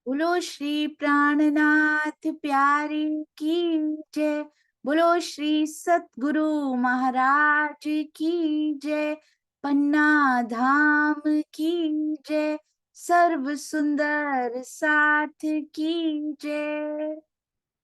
बोलो श्री प्राणनाथ प्यारी की जय। बोलो श्री सतगुरु महाराज की जय। पन्ना धाम की जय। सर्व सुंदर साथ की जय।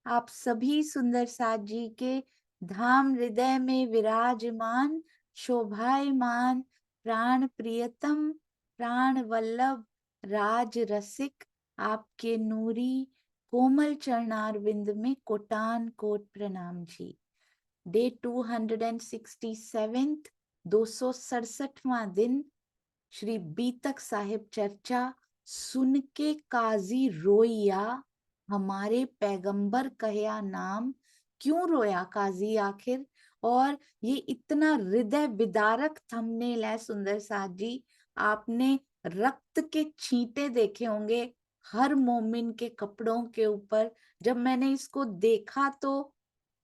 आप सभी सुंदर साथ जी के धाम हृदय में विराजमान शोभायमान प्राण प्रियतम प्राण वल्लभ राज रसिक आपके नूरी कोमल चरणार बिंद में कोटान कोट प्रणाम जी। डे 267 267वां दिन श्री बीतक साहिब चर्चा सुन के काजी रोइया हमारे पैगंबर कहया नाम। क्यों रोया काजी आखिर? और ये इतना हृदय विदारक थंबनेल है सुंदर साथ जी। आपने रक्त के छींटे देखे होंगे हर मोमिन के कपड़ों के ऊपर। जब मैंने इसको देखा तो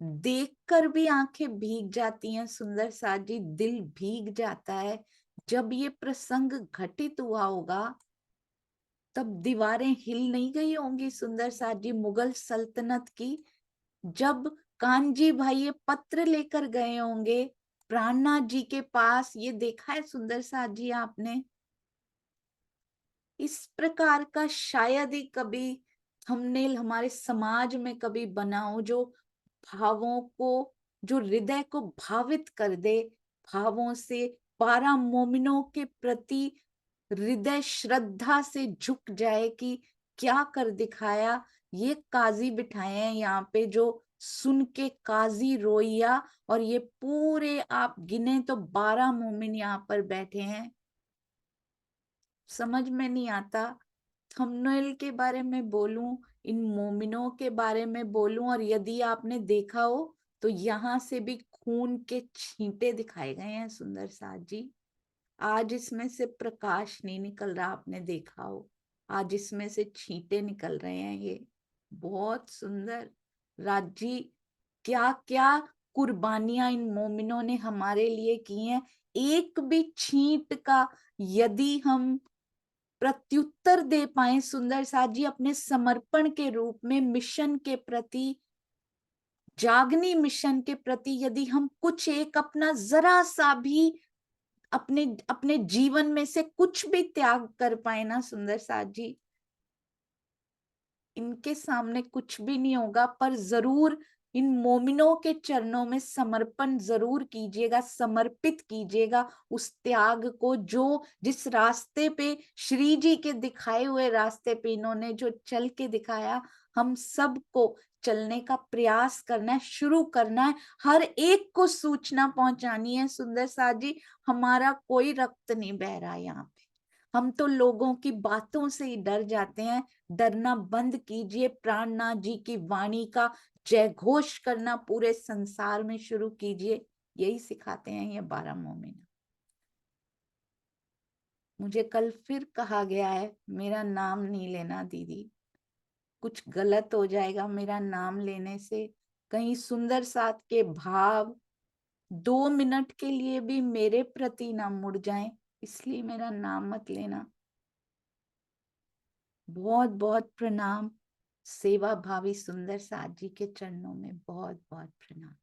देखकर भी आंखें भीग जाती हैं सुंदर साथ जी, दिल भीग जाता है। जब ये प्रसंग घटित हुआ होगा तब दीवारें हिल नहीं गई होंगी सुंदर साथ जी मुगल सल्तनत की। जब कानजी भाई ये पत्र लेकर गए होंगे प्राणनाथ जी के पास, ये देखा है सुंदर साथ जी आपने? इस प्रकार का शायद ही कभी थंबनेल हमारे समाज में कभी बना हो जो भावों को, जो हृदय को भावित कर दे, भावों से 12 मोमिनों के प्रति हृदय श्रद्धा से झुक जाए कि क्या कर दिखाया। ये काजी बिठाए हैं यहाँ पे जो सुन के काजी रोइया, और ये पूरे आप गिने तो 12 मोमिन यहाँ पर बैठे हैं। समझ में नहीं आता थंबनेल के बारे में बोलूं, इन मोमिनों के बारे में बोलूं, और यदि आपने देखा हो तो यहाँ से भी खून के छींटे दिखाए गए हैं सुंदर साथ जी। आज इसमें से प्रकाश नहीं निकल रहा, आपने देखा हो आज इसमें से छींटे निकल रहे हैं। ये बहुत सुंदर राजी, क्या क्या कुर्बानियां इन मोमिनों ने हमारे लिए की हैं। एक भी छींट का यदि हम प्रत्युत्तर दे पाए सुंदर साथ जी अपने समर्पण के रूप में, मिशन के प्रति, जागनी मिशन के प्रति, यदि हम कुछ एक अपना जरा सा भी अपने अपने जीवन में से कुछ भी त्याग कर पाए ना सुंदर साथ जी, इनके सामने कुछ भी नहीं होगा। पर जरूर इन मोमिनों के चरणों में समर्पण जरूर कीजिएगा, समर्पित कीजिएगा उस त्याग को जो जिस रास्ते पे श्री जी के दिखाए हुए रास्ते पे इन्होंने जो चल के दिखाया, हम सबको चलने का प्रयास करना है, शुरू करना है, हर एक को सूचना पहुंचानी है सुंदर साथ जी। हमारा कोई रक्त नहीं बह रहा यहाँ पे, हम तो लोगों की बातों से ही डर जाते हैं। डरना बंद कीजिए, प्राणनाथ जी की वाणी का जय घोष करना पूरे संसार में शुरू कीजिए। यही सिखाते हैं ये 12 मोमिन। मुझे कल फिर कहा गया है मेरा नाम नहीं लेना दीदी, कुछ गलत हो जाएगा मेरा नाम लेने से, कहीं सुंदर साथ के भाव 2 मिनट के लिए भी मेरे प्रति ना मुड़ जाएं, इसलिए मेरा नाम मत लेना। बहुत बहुत प्रणाम सेवा भावी सुंदर साथ जी के चरणों में बहुत बहुत प्रणाम।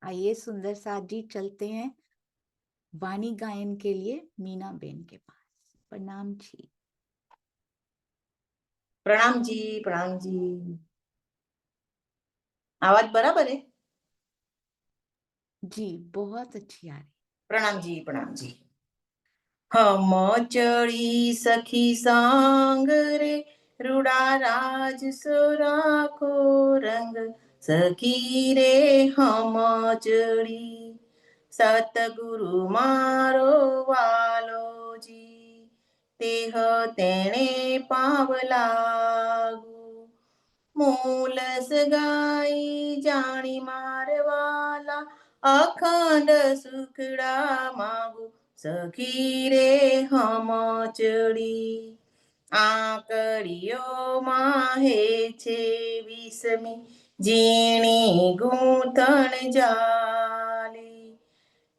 आइए सुंदर साथ जी चलते हैं वाणी गायन के लिए मीना बेन के पास। प्रणाम जी। प्रणाम जी, प्रणाम जी। आवाज बराबर है? जी बहुत अच्छी आ रही। प्रणाम जी, प्रणाम जी। हम चढ़ी सखी सांग रे, रूड़ा राज सोरा को रंग, सखी रे हम चढ़ी, सतगुरु मारो वालो जी, तेह तेणे पाव लागू, मूल सगाई जानी मारवाला, अखंड सुखड़ा मागू, सखी रे हम चढ़ी। आंकड़ियों माहे छे विसमी, जीणी गूंथण जाली,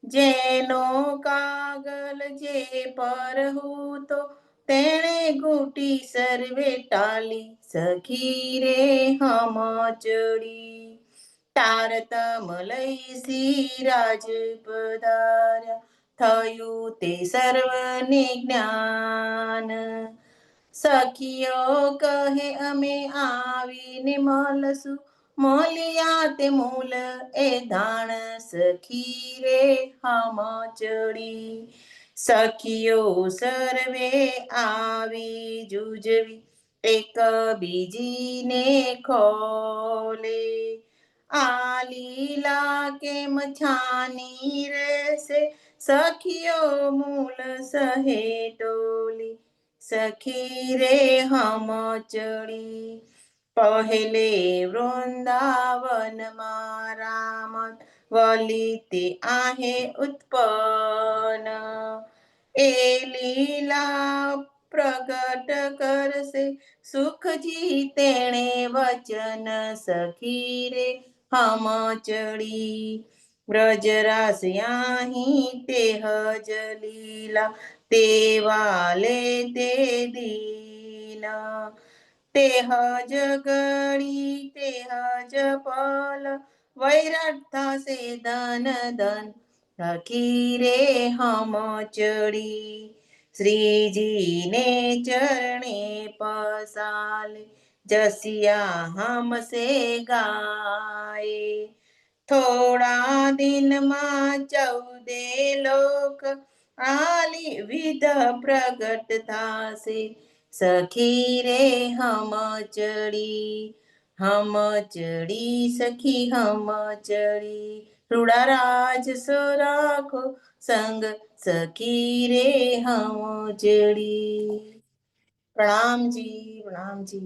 जेनो कागल जे पर हूँ तो तेणे घूटी सर्वे टाली सखी रे हम चढ़ी तारतम लई सिराज पधार्या थયું તે સર્વને જ્ઞાન સખીઓ કહે અમે આવીને મળશું મોલિયા તે મૂલ એ ધાણ સખી રે હમ ચડી સખીઓ સર્વે આવી જુજવી એક બીજીને ખોલે આ લીલા કેમ છાની રહેશે સખીઓ મૂલ સહેટોલી સખી રે હમ ચડી પહેલે વૃંદાવનમાં રામ વલિતે आहे उत्पन्न એ લીલા પ્રગટ કરશે સુખજી તેણે વચન સખી રે હમ ચડી વ્રજરાસ અહીં તે હજ લીલા તે વાલે તે દીન તેહ જગણી તેહ જપલ વૈરથ સે ધન ધન સખી રે હમ ચડી શ્રીજીને ચરણે પસાલે જસિયા હમસે ગાય થોડા દિનમાં 14 લોક આલી વિધ પ્રગટ થાશે સખી રે હમ ચડી સખી હમ ચડી રૂડારાજ રાખો સંગ સખી રે હમ ચડી प्रणाम जी प्रणाम जी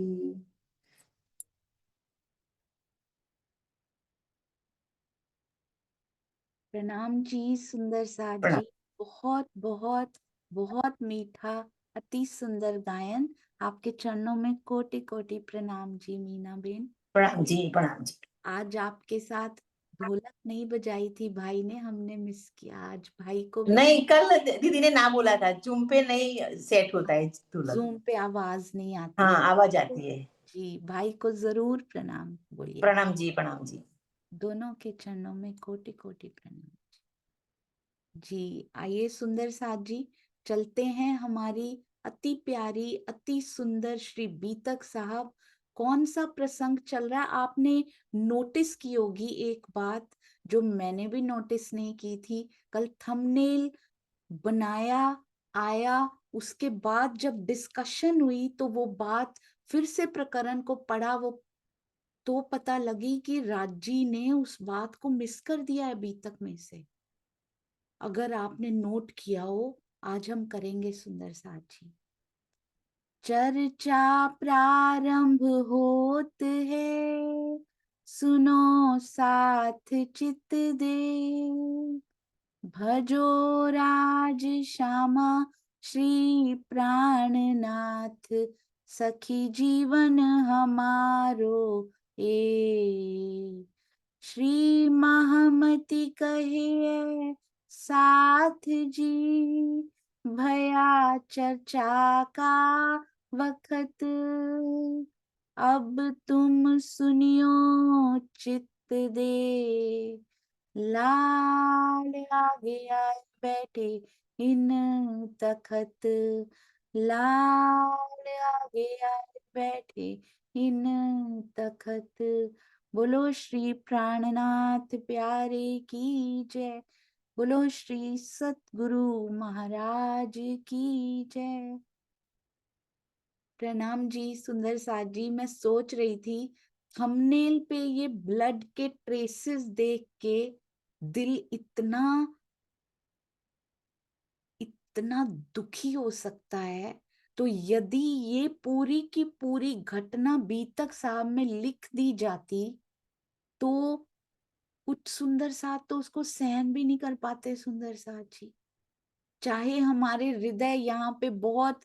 प्रणाम जी सुंदर साथ प्रणाम जी। बहुत बहुत बहुत मीठा, अति सुंदर गायन। आपके चरणों में कोटि कोटि प्रणाम जी मीना बेन। प्रणाम जी प्रणाम जी आज आपके साथ ढोलक नहीं बजाई थी भाई ने, हमने मिस किया। आज भाई को भी नहीं कल दीदी ने ना बोला था जूम पे नहीं सेट होता है ढोलक जूम पे आवाज नहीं आती हाँ है। आवाज तो आती है जी भाई को जरूर प्रणाम बोलिए। प्रणाम जी दोनों के चरणों में कोटि कोटि प्रणाम। जी आइए सुंदर साथ जी, चलते हैं हमारी अति प्यारी अति सुंदर श्री बीतक साहब। कौन सा प्रसंग चल रहा है, आपने नोटिस की होगी एक बात जो मैंने भी नोटिस नहीं की थी। कल थंबनेल बनाया आया, उसके बाद जब डिस्कशन हुई तो वो बात फिर से प्रकरण को पढ़ा, वो तो पता लगी कि राजी ने उस बात को मिस कर दिया है बीतक में से। अगर आपने नोट किया हो, आज हम करेंगे सुंदर साथ जी। चर्चा प्रारंभ होत है, सुनो साथ चित दे, भजो राज श्यामा श्री प्राणनाथ, सखी जीवन हमारो ए। श्री महामति कहिए साथ जी, भया चर्चा का वक्त, अब तुम सुनियो चित्त दे, लाल आगे आए बैठे इन तखत, लाल आगे आए बैठे इन तखत। बोलो श्री प्राणनाथ प्यारे की जय, बोलो श्री सतगुरु महाराज की जय। प्रणाम जी सुंदर साथ जी। मैं सोच रही थी थंबनेल पे ये ब्लड के ट्रेसेस देख के दिल इतना इतना दुखी हो सकता है, तो यदि ये पूरी की पूरी घटना बीतक साहब में लिख दी जाती तो कुछ सुंदर साथ तो उसको सहन भी नहीं कर पाते सुंदर साथ जी। चाहे हमारे हृदय यहाँ पे बहुत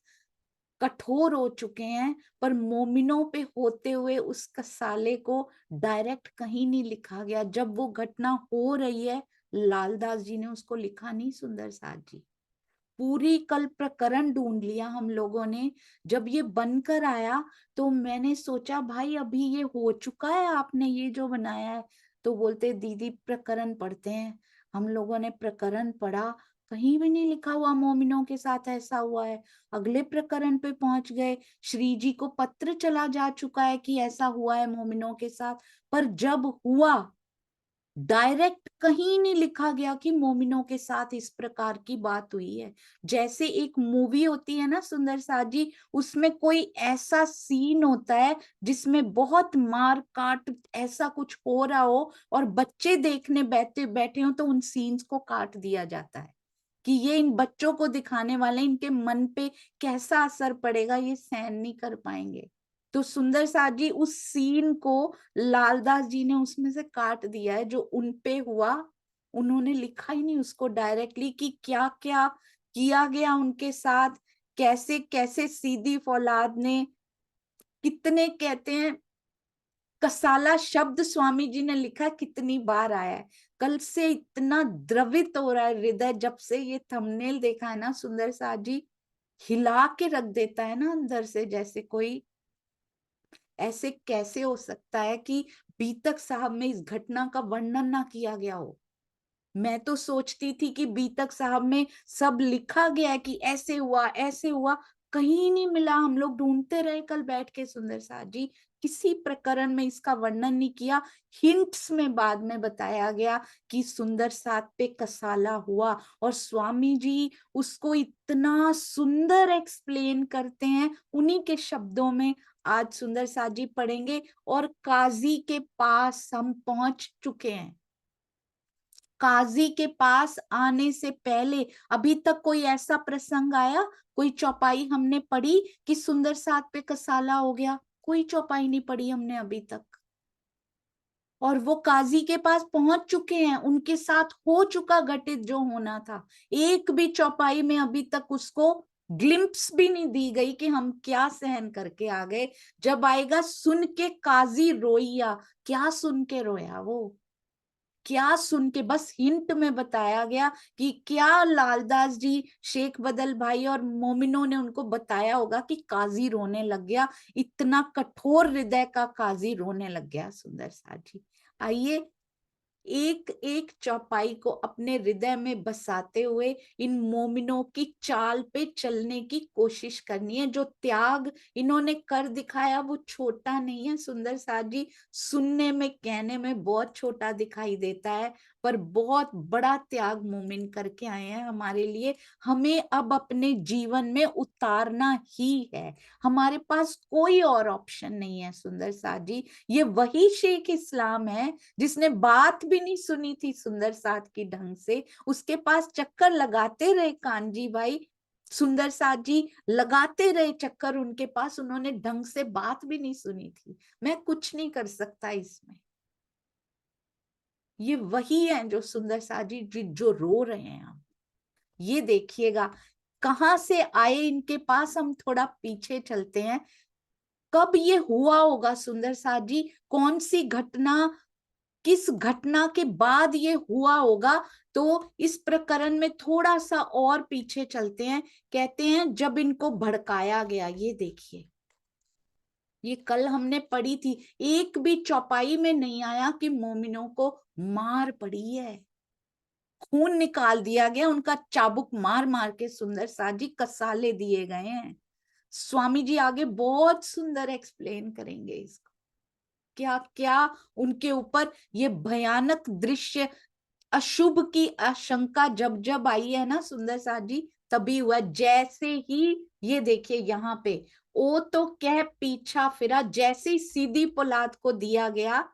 कठोर हो चुके हैं, पर मोमिनों पे होते हुए उस कसाले को डायरेक्ट कहीं नहीं लिखा गया। जब वो घटना हो रही है, लालदास जी ने उसको लिखा नहीं सुंदर साथ जी। पूरी कल प्रकरण ढूंढ लिया हम लोगों ने। जब ये बनकर आया तो मैंने सोचा भाई अभी ये हो चुका है, आपने ये जो बनाया है। तो बोलते दीदी प्रकरण पढ़ते हैं। हम लोगों ने प्रकरण पढ़ा, कहीं भी नहीं लिखा हुआ मोमिनों के साथ ऐसा हुआ है। अगले प्रकरण पे पहुंच गए, श्री जी को पत्र चला जा चुका है कि ऐसा हुआ है मोमिनों के साथ, पर जब हुआ डायरेक्ट कहीं नहीं लिखा गया कि मोमिनों के साथ इस प्रकार की बात हुई है। जैसे एक मूवी होती है ना सुंदर साथ जी, उसमें कोई ऐसा सीन होता है जिसमें बहुत मार काट ऐसा कुछ हो रहा हो और बच्चे देखने बैठे बैठे हो, तो उन सीन्स को काट दिया जाता है कि ये इन बच्चों को दिखाने वाले, इनके मन पे कैसा असर पड़ेगा, ये सहन नहीं कर पाएंगे। तो सुंदर साथ जी उस सीन को लालदास जी ने उसमें से काट दिया है जो उनपे हुआ। उन्होंने लिखा ही नहीं उसको डायरेक्टली कि क्या क्या किया गया उनके साथ, कैसे कैसे सीधी फौलाद ने कितने कहते हैं कसाला शब्द स्वामी जी ने लिखा कितनी बार आया है। कल से इतना द्रवित हो रहा है हृदय, जब से ये थंबनेल देखा है ना सुंदर साथ जी, हिला के रख देता है ना अंदर से, जैसे कोई ऐसे कैसे हो सकता है कि बीतक साहब में इस घटना का वर्णन ना किया गया हो। मैं तो सोचती थी कि बीतक साहब में सब लिखा गया है कि ऐसे हुआ ऐसे हुआ, कहीं नहीं मिला। हम लोग ढूंढते रहे कल बैठ के सुंदर साथ जी, किसी प्रकरण में इसका वर्णन नहीं किया। हिंट्स में बाद में बताया गया कि सुंदर साथ पे कसाला हुआ, और स्वामी जी उसको इतना सुंदर एक्सप्लेन करते हैं उन्हीं के शब्दों में। आज सुंदर साथ जी पढ़ेंगे, और काजी के पास हम पहुंच चुके हैं। काजी के पास आने से पहले अभी तक कोई ऐसा प्रसंग आया, कोई चौपाई हमने पढ़ी कि सुंदर साथ पे कसाला हो गया? कोई चौपाई नहीं पढ़ी हमने अभी तक। और वो काजी के पास पहुंच चुके हैं, उनके साथ हो चुका घटित जो होना था। एक भी चौपाई में अभी तक उसको ग्लिम्प्स भी नहीं दी गई कि हम क्या सहन करके आ गए। जब आएगा सुन के काजी रोइया, क्या सुन के रोया वो, क्या सुन के, बस हिंट में बताया गया कि क्या लालदास जी, शेख बदल भाई और मोमिनों ने उनको बताया होगा कि काजी रोने लग गया। इतना कठोर हृदय का काजी रोने लग गया सुंदर साथ जी। आइए एक एक चौपाई को अपने हृदय में बसाते हुए इन मोमिनों की चाल पे चलने की कोशिश करनी है। जो त्याग इन्होंने कर दिखाया वो छोटा नहीं है सुंदर साथ जी, सुनने में कहने में बहुत छोटा दिखाई देता है, पर बहुत बड़ा त्याग मोमिन करके आए हैं हमारे लिए। हमें अब अपने जीवन में उतारना ही है, हमारे पास कोई और ऑप्शन नहीं है सुंदर साथ जी। ये वही शेख इस्लाम है जिसने बात भी नहीं सुनी थी सुंदर साथ की ढंग से, उसके पास चक्कर लगाते रहे कानजी भाई, सुंदर साथ जी लगाते रहे चक्कर उनके पास, उन्होंने ढंग से बात भी नहीं सुनी थी। मैं कुछ नहीं कर सकता इसमें। ये वही है जो सुंदर साथ जी जो रो रहे हैं आप, ये देखिएगा कहां से आए इनके पास। हम थोड़ा पीछे चलते हैं, कब ये हुआ होगा सुंदर साथ जी, कौन सी घटना, किस घटना के बाद ये हुआ होगा। तो इस प्रकरण में थोड़ा सा और पीछे चलते हैं। कहते हैं जब इनको भड़काया गया, ये देखिए, ये कल हमने पढ़ी थी, एक भी चौपाई में नहीं आया कि मोमिनों को मार पड़ी है, खून निकाल दिया गया, उनका चाबुक मार मार के सुंदर साथ जी कसाले दिए गए हैं। स्वामी जी आगे बहुत सुंदर एक्सप्लेन करेंगे इसको, क्या क्या उनके ऊपर ये भयानक दृश्य, अशुभ की आशंका जब जब आई है ना सुंदर साथ जी, तभी हुआ। जैसे ही ये देखिए यहाँ पे, ओ तो कह पीछा फिरा, जैसे ही सीधी पोलाद को दिया गया,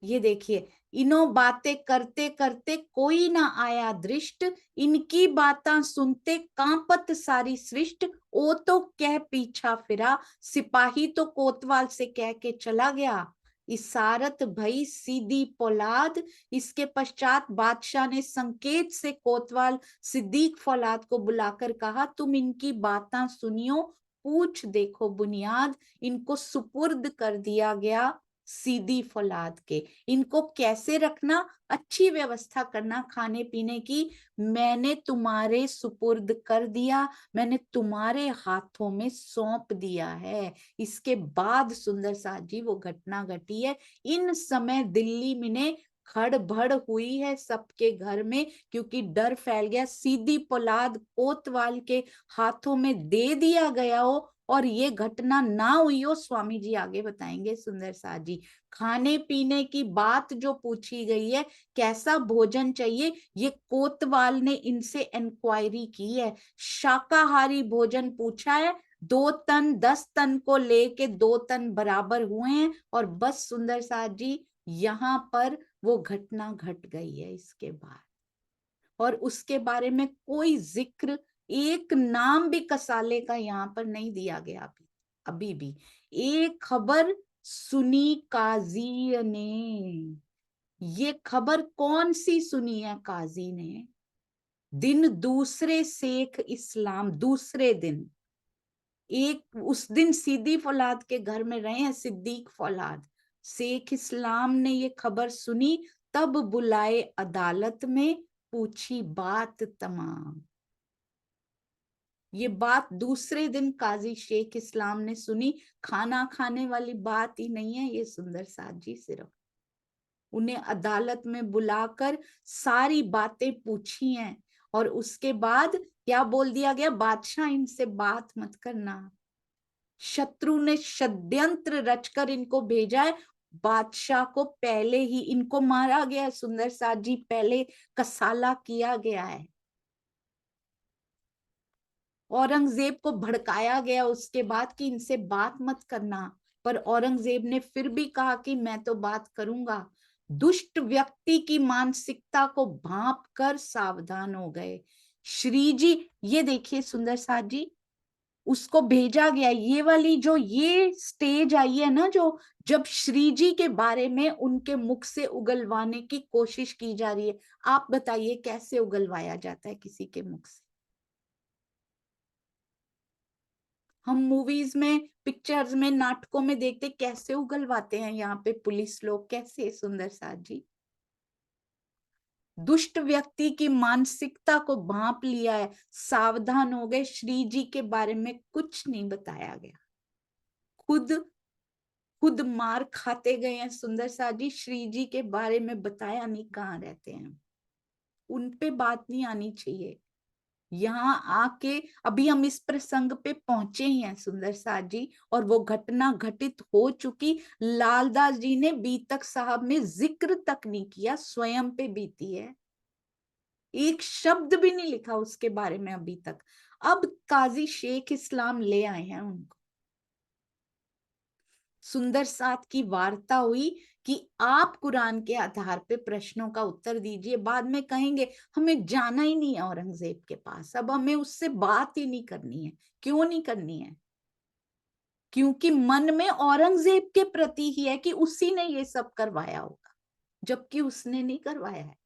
ये देखिए, इनो बातें करते करते कोई ना आया दृष्ट, इनकी बातें सुनते कांपत सारी सृष्ट, ओ तो कह पीछा फिरा, सिपाही तो कोतवाल से कह के चला गया, इसारत भई सीधी पोलाद। इसके पश्चात बादशाह ने संकेत से कोतवाल सिद्दीक फौलाद को बुलाकर कहा, तुम इनकी बातें सुनियो, पूछ देखो बुनियाद। इनको सुपुर्द कर दिया गया सीधी फौलाद के। इनको कैसे रखना, अच्छी व्यवस्था करना खाने पीने की। मैंने तुम्हारे सुपुर्द कर दिया, मैंने तुम्हारे हाथों में सौंप दिया है। इसके बाद सुंदर साथ जी वो घटना घटी है। इन समय दिल्ली में खड़बड़ हुई है सबके घर में, क्योंकि डर फैल गया, सीधी फौलाद कोतवाल के हाथों में दे दिया गया हो और ये घटना ना हुई हो। स्वामी जी आगे बताएंगे सुंदर साथ जी। खाने पीने की बात जो पूछी गई है, कैसा भोजन चाहिए, ये कोतवाल ने इनसे इंक्वायरी की है। शाकाहारी भोजन पूछा है, 2 टन 10 टन को लेके 2 टन बराबर हुए हैं। और बस सुंदर साथ जी यहाँ पर वो घटना घट गई है इसके बाद। और उसके बारे में कोई जिक्र, एक नाम भी कसाले का यहाँ पर नहीं दिया गया अभी भी। एक खबर सुनी काजी ने। ये खबर कौन सी सुनी है काजी ने? दिन दूसरे शेख इस्लाम, दूसरे दिन, एक उस दिन सीधी फौलाद के घर में रहे हैं सिद्दीक फौलाद। शेख इस्लाम ने ये खबर सुनी, तब बुलाए अदालत में, पूछी बात तमाम। ये बात दूसरे दिन काजी शेख इस्लाम ने सुनी। खाना खाने वाली बात ही नहीं है ये सुंदर साथ जी। सिर्फ उन्हें अदालत में बुलाकर सारी बातें पूछी हैं। और उसके बाद क्या बोल दिया गया, बादशाह इनसे बात मत करना। शत्रु ने षड्यंत्र रचकर इनको भेजा है। बादशाह को पहले ही इनको मारा गया है सुंदर साथ जी, पहले कसाला किया गया है। औरंगजेब को भड़काया गया उसके बाद कि इनसे बात मत करना, पर औरंगजेब ने फिर भी कहा कि मैं तो बात करूंगा। दुष्ट व्यक्ति की मानसिकता को भांप कर सावधान हो गए श्री जी। ये देखिए सुंदर साथ जी, उसको भेजा गया, ये वाली जो ये स्टेज आई है ना, जो जब श्री जी के बारे में उनके मुख से उगलवाने की कोशिश की जा रही है। आप बताइए कैसे उगलवाया जाता है किसी के मुख से? हम मूवीज में, पिक्चर्स में, नाटकों में देखते कैसे उगलवाते हैं यहाँ पे पुलिस लोग, कैसे सुंदर साथ जी। दुष्ट व्यक्ति की मानसिकता को भांप लिया है, सावधान हो गए। श्री जी के बारे में कुछ नहीं बताया गया। खुद खुद मार खाते गए हैं सुंदर साथ जी। श्री जी के बारे में बताया नहीं कहाँ रहते हैं, उन पे बात नहीं आनी चाहिए। यहाँ आके अभी हम इस प्रसंग पे पहुंचे ही हैं सुंदर साथ जी, और वो घटना घटित हो चुकी। लालदास जी ने बीतक साहब में जिक्र तक नहीं किया, स्वयं पे बीती है। एक शब्द भी नहीं लिखा उसके बारे में अभी तक। अब काजी शेख इस्लाम ले आए हैं उनको। सुंदर साथ की वार्ता हुई कि आप कुरान के आधार पे प्रश्नों का उत्तर दीजिए। बाद में कहेंगे हमें जाना ही नहीं है औरंगजेब के पास, अब हमें उससे बात ही नहीं करनी है। क्यों नहीं करनी है? क्योंकि मन में औरंगजेब के प्रति ही है कि उसी ने ये सब करवाया होगा, जबकि उसने नहीं करवाया है।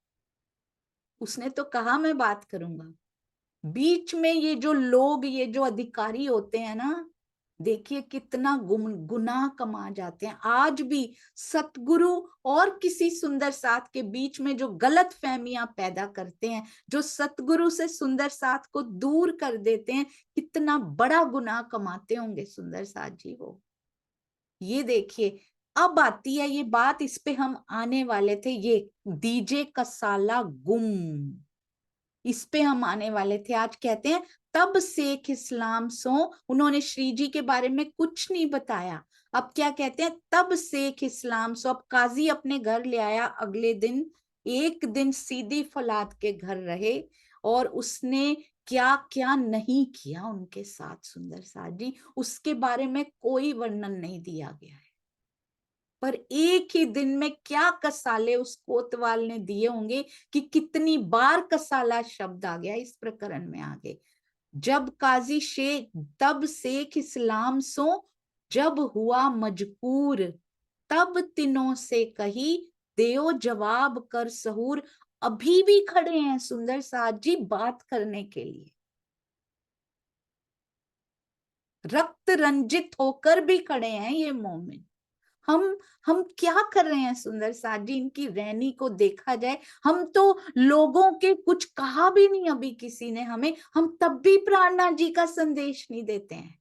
उसने तो कहा मैं बात करूंगा। बीच में ये जो लोग, ये जो अधिकारी होते हैं ना, देखिए कितना गुनाह कमा जाते हैं। आज भी सतगुरु और किसी सुंदर साथ के बीच में जो गलत फहमियां पैदा करते हैं, जो सतगुरु से सुंदर साथ को दूर कर देते हैं, कितना बड़ा गुनाह कमाते होंगे सुंदर साथ जी वो। ये देखिए, अब आती है ये बात, इस पे हम आने वाले थे। ये दीजे का साला गुम, इस पे हम आने वाले थे। आज कहते हैं तब शेख इस्लाम सो, उन्होंने श्री जी के बारे में कुछ नहीं बताया। अब क्या कहते हैं, तब शेख इस्लाम सो। अब काजी अपने घर ले आया अगले दिन। एक दिन सीधी फौलाद के घर रहे, और उसने क्या क्या नहीं किया उनके साथ सुंदर साथ जी, उसके बारे में कोई वर्णन नहीं दिया गया है। पर एक ही दिन में क्या कसाले उस कोतवाल ने दिए होंगे कि कितनी बार कसाला शब्द आ गया इस प्रकरण में आगे। जब काजी शेख, तब शेख इस्लाम सो, जब हुआ मजकूर, तब तिनों से कही, देओ जवाब कर सहूर। अभी भी खड़े हैं सुंदर साथ जी बात करने के लिए, रक्त रंजित होकर भी खड़े हैं ये मोमिन। हम क्या कर रहे हैं सुंदर साथ जी? इनकी रहनी को देखा जाए, हम तो लोगों के कुछ कहा भी नहीं अभी किसी ने हमें, हम तब भी प्रार्थना जी का संदेश नहीं देते हैं।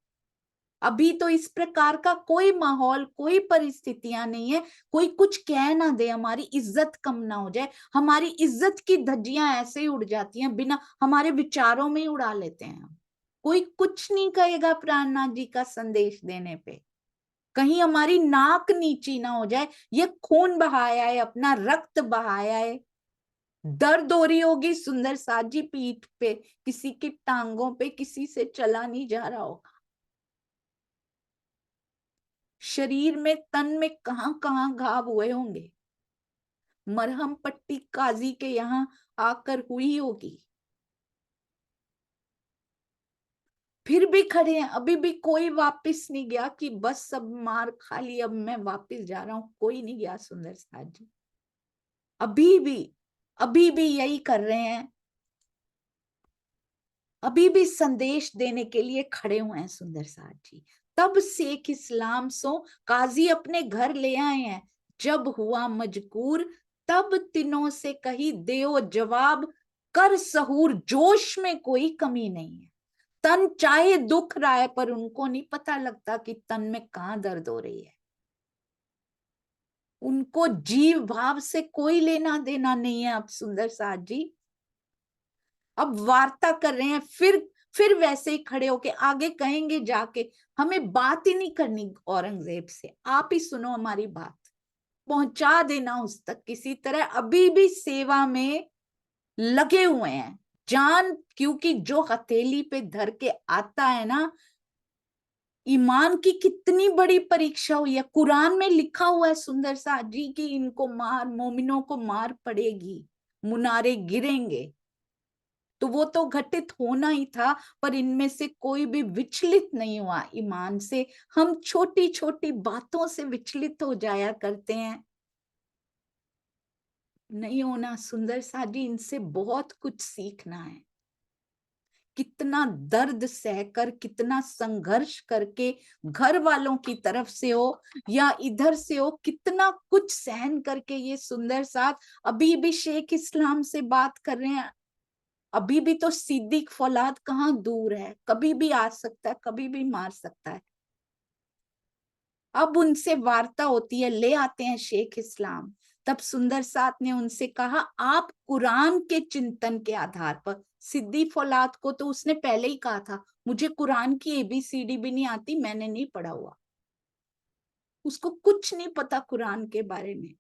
अभी तो इस प्रकार का कोई माहौल, कोई परिस्थितियां नहीं है, कोई कुछ कह ना दे, हमारी इज्जत कम ना हो जाए, हमारी इज्जत की धज्जियां ऐसे ही उड़ जाती हैं, बिना हमारे विचारों में ही उड़ा लेते हैं हम। कोई कुछ नहीं कहेगा प्रार्थना जी का संदेश देने पे, कहीं हमारी नाक नीची ना हो जाए, ये खून बहाया है, अपना रक्त बहाया है, दर्द हो रही होगी सुंदर साथ जी पीठ पे, किसी की टांगों पे, किसी से चला नहीं जा रहा होगा, शरीर में, तन में कहां कहां घाव हुए होंगे, मरहम पट्टी काजी के यहां आकर हुई होगी, फिर भी खड़े हैं, अभी भी कोई वापस नहीं गया कि बस सब मार खा ली, अब मैं वापस जा रहा हूं, कोई नहीं गया सुंदर साथ जी। अभी भी, अभी भी यही कर रहे हैं, अभी भी संदेश देने के लिए खड़े हुए हैं सुंदर साथ जी। तब शेख इस्लाम सो काजी अपने घर ले आए हैं, जब हुआ मजबूर तब तीनों से कही देओ जवाब, कर सहूर जोश में कोई कमी नहीं है। तन चाहे दुख रहा है पर उनको नहीं पता लगता कि तन में कहां दर्द हो रही है, उनको जीव भाव से कोई लेना देना नहीं है अब सुंदर साथ जी। अब वार्ता कर रहे हैं, फिर वैसे ही खड़े होके आगे कहेंगे जाके, हमें बात ही नहीं करनी औरंगजेब से, आप ही सुनो हमारी बात, पहुंचा देना उस तक किसी तरह, अभी भी सेवा में लगे हुए हैं जान, क्योंकि जो हथेली पे धर के आता है ना, ईमान की कितनी बड़ी परीक्षा हुई है, कुरान में लिखा हुआ है सुंदर साथ जी कि इनको मार, मोमिनों को मार पड़ेगी, मुनारे गिरेंगे, तो वो तो घटित होना ही था, पर इनमें से कोई भी विचलित नहीं हुआ ईमान से। हम छोटी छोटी बातों से विचलित हो जाया करते हैं, नहीं होना सुंदर साथ जी, इनसे बहुत कुछ सीखना है, कितना दर्द सहकर, कितना संघर्ष करके, घर वालों की तरफ से हो या इधर से हो, कितना कुछ सहन करके ये सुंदर साथ अभी भी शेख इस्लाम से बात कर रहे हैं। अभी भी तो सिद्दीक फौलाद कहाँ दूर है, कभी भी आ सकता है, कभी भी मार सकता है। अब उनसे वार्ता होती है, ले आते हैं शेख इस्लाम, तब सुंदर साथ ने उनसे कहा आप कुरान के चिंतन के आधार पर, सिद्दीक फौलाद को तो उसने पहले ही कहा था मुझे कुरान की एबीसीडी भी नहीं आती, मैंने नहीं पढ़ा हुआ, उसको कुछ नहीं पता कुरान के बारे में,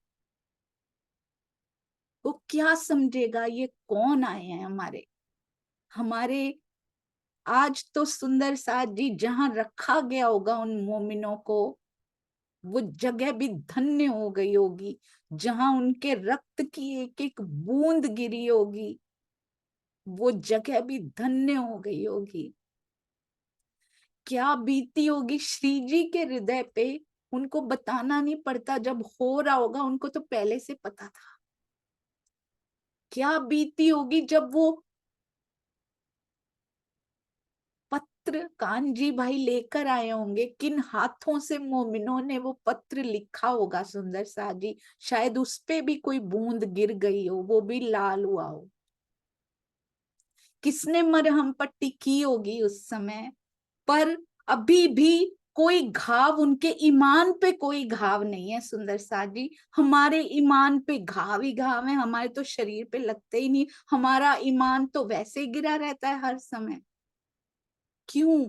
वो क्या समझेगा ये कौन आए हैं हमारे हमारे आज तो सुंदर साथ जी जहां रखा गया होगा उन मोमिनों को, वो जगह भी धन्य हो गई होगी, जहां उनके रक्त की एक एक बूंद गिरी होगी, वो जगह भी धन्य हो गई होगी। क्या बीती होगी श्री जी के हृदय पे, उनको बताना नहीं पड़ता, जब हो रहा होगा उनको तो पहले से पता था। क्या बीती होगी जब वो पत्र कानजी भाई लेकर आए होंगे, किन हाथों से मोमिनों ने वो पत्र लिखा होगा सुंदर सा जी, शायद उस पे भी कोई बूंद गिर गई हो, वो भी लाल हुआ हो, किसने मरहम पट्टी की होगी उस समय, पर अभी भी कोई घाव, उनके ईमान पे कोई घाव नहीं है सुंदर सा जी। हमारे ईमान पे घाव ही घाव है, हमारे तो शरीर पे लगते ही नहीं, हमारा ईमान तो वैसे ही गिरा रहता है हर समय। क्यों?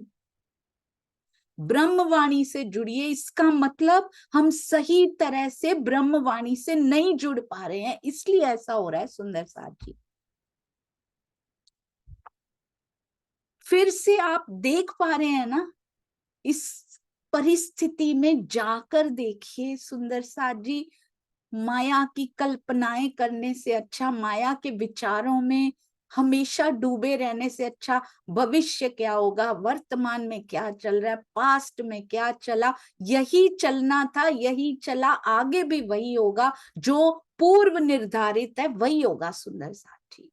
ब्रह्मवाणी से जुड़िए, इसका मतलब हम सही तरह से ब्रह्मवाणी से नहीं जुड़ पा रहे हैं, इसलिए ऐसा हो रहा है सुंदर साथ जी। फिर से आप देख पा रहे हैं ना, इस परिस्थिति में जाकर देखिए सुंदर साथ जी, माया की कल्पनाएं करने से अच्छा, माया के विचारों में हमेशा डूबे रहने से अच्छा, भविष्य क्या होगा, वर्तमान में क्या चल रहा है, पास्ट में क्या चला, यही चलना था, यही चला, आगे भी वही होगा, जो पूर्व निर्धारित है वही होगा सुंदर साथी,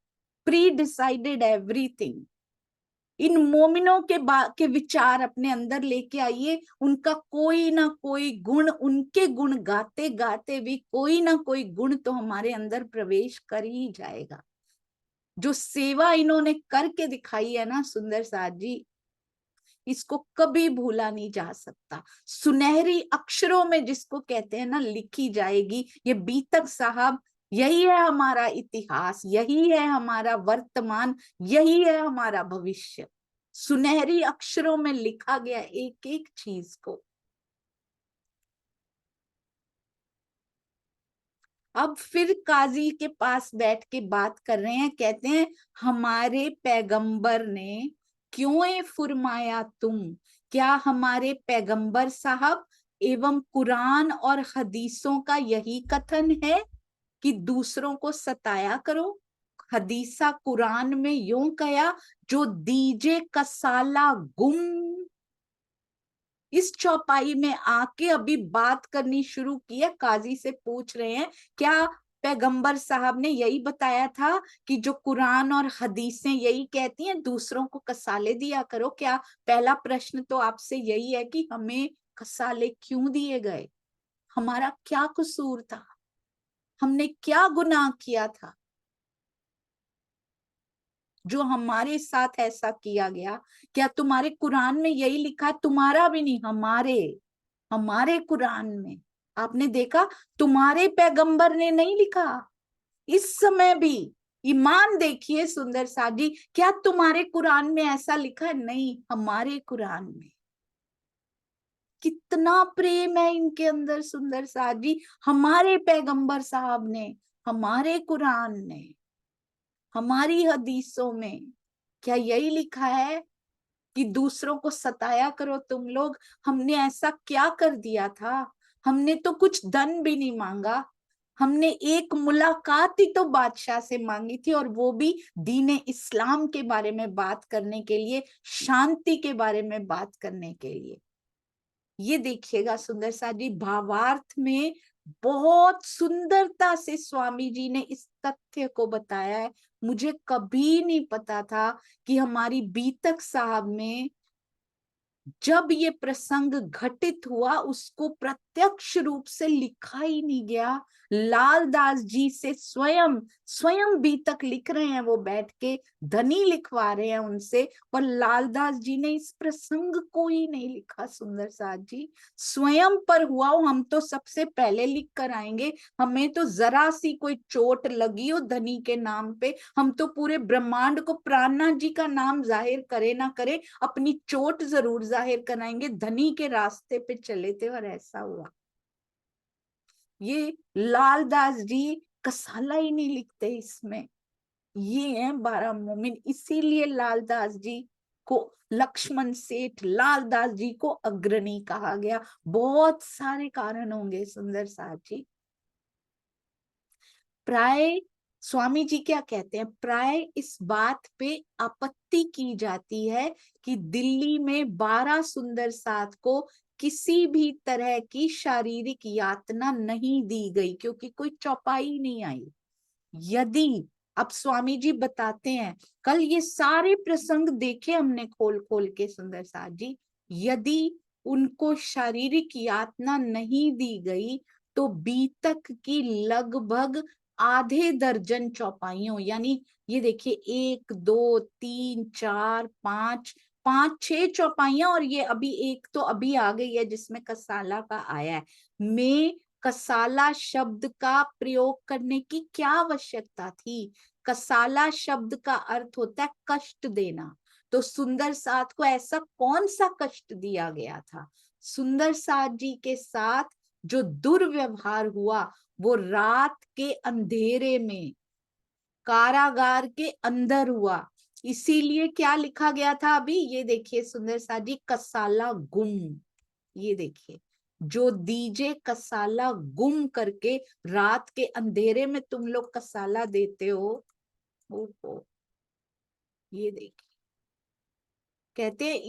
प्री डिसाइडेड एवरीथिंग। इन मोमिनों के विचार अपने अंदर लेके आइए। उनका कोई ना कोई गुण, उनके गुण गाते गाते भी कोई ना कोई गुण तो हमारे अंदर प्रवेश कर ही जाएगा। जो सेवा इन्होंने करके दिखाई है ना सुंदर साथ जी, इसको कभी भूला नहीं जा सकता। सुनहरी अक्षरों में जिसको कहते हैं ना लिखी जाएगी ये बीतक साहब। यही है हमारा इतिहास, यही है हमारा वर्तमान, यही है हमारा भविष्य। सुनहरी अक्षरों में लिखा गया एक एक चीज को। अब फिर काजी के पास बैठ के बात कर रहे हैं, कहते हैं हमारे पैगंबर ने क्यों ये फरमाया तुम, क्या हमारे पैगंबर साहब एवं कुरान और हदीसों का यही कथन है कि दूसरों को सताया करो। हदीसा कुरान में यूं कहा, जो दीजे कसाला गुम। इस चौपाई में आके अभी बात करनी शुरू की है, काजी से पूछ रहे हैं क्या पैगंबर साहब ने यही बताया था कि जो कुरान और हदीसें यही कहती हैं दूसरों को कसाले दिया करो। क्या पहला प्रश्न तो आपसे यही है कि हमें कसाले क्यों दिए गए, हमारा क्या कसूर था, हमने क्या गुनाह किया था जो हमारे साथ ऐसा किया गया। क्या तुम्हारे कुरान में यही लिखा है, तुम्हारा भी नहीं, हमारे हमारे कुरान में आपने देखा, तुम्हारे पैगंबर ने नहीं लिखा। इस समय भी ईमान देखिए सुंदर साथ जी, क्या तुम्हारे कुरान में ऐसा लिखा है? नहीं, हमारे कुरान में। कितना प्रेम है इनके अंदर सुंदर साथ जी। हमारे पैगंबर साहब ने, हमारे कुरान ने, हमारी हदीसों में क्या यही लिखा है कि दूसरों को सताया करो तुम लोग? हमने ऐसा क्या कर दिया था? हमने तो कुछ धन भी नहीं मांगा, हमने एक मुलाकात ही तो बादशाह से मांगी थी, और वो भी दीन इस्लाम के बारे में बात करने के लिए, शांति के बारे में बात करने के लिए। ये देखिएगा सुंदर साथ जी, भावार्थ में बहुत सुंदरता से स्वामी जी ने इस तथ्य को बताया है। मुझे कभी नहीं पता था कि हमारी बीतक साहब में जब ये प्रसंग घटित हुआ उसको प्रत्यक्ष रूप से लिखा ही नहीं गया। लालदास जी से स्वयं स्वयं बीतक लिख रहे हैं, वो बैठ के धनी लिखवा रहे हैं उनसे, पर लालदास जी ने इस प्रसंग को ही नहीं लिखा। सुंदर साथ जी, स्वयं पर हुआ हो हम तो सबसे पहले लिख कर आएंगे। हमें तो जरा सी कोई चोट लगी हो धनी के नाम पे, हम तो पूरे ब्रह्मांड को, प्राणनाथ जी का नाम जाहिर करे ना करे, अपनी चोट जरूर जाहिर कराएंगे। धनी के रास्ते पे चले थे और ऐसा हुआ। ये लालदास जी कसाला ही नहीं लिखते इसमें। ये है 12 मोमिन, इसीलिए लालदास जी को, लक्ष्मण सेठ लालदास जी को अग्रणी कहा गया। बहुत सारे कारण होंगे सुंदर साथ जी। प्राय स्वामी जी क्या कहते हैं, प्राय इस बात पे आपत्ति की जाती है कि दिल्ली में 12 सुंदर साथ को किसी भी तरह की शारीरिक यातना नहीं दी गई, क्योंकि कोई चौपाई नहीं आई। यदि, अब स्वामी जी बताते हैं, कल ये सारे प्रसंग देखे हमने खोल खोल के सुंदर साथ जी, यदि उनको शारीरिक यातना नहीं दी गई तो बीतक की लगभग आधे दर्जन चौपाइयों, यानी ये देखिए 1 2 3 4 5 5 6 चौपाइयां, और ये अभी एक तो अभी आ गई है जिसमें कसाला का आया है। मैं कसाला शब्द का प्रयोग करने की क्या आवश्यकता थी? कसाला शब्द का अर्थ होता है कष्ट देना। तो सुंदर साथ को ऐसा कौन सा कष्ट दिया गया था? सुंदर साथ जी के साथ जो दुर्व्यवहार हुआ वो रात के अंधेरे में कारागार के अंदर हुआ। इसीलिए क्या लिखा गया था अभी, ये देखिए सुंदर साथ जी, कसाला गुम। ये देखिए, जो दीजे कसाला गुम करके रात के अंधेरे में तुम लोग कसाला देते हो। ओहो, ये देखिए, कहते हैं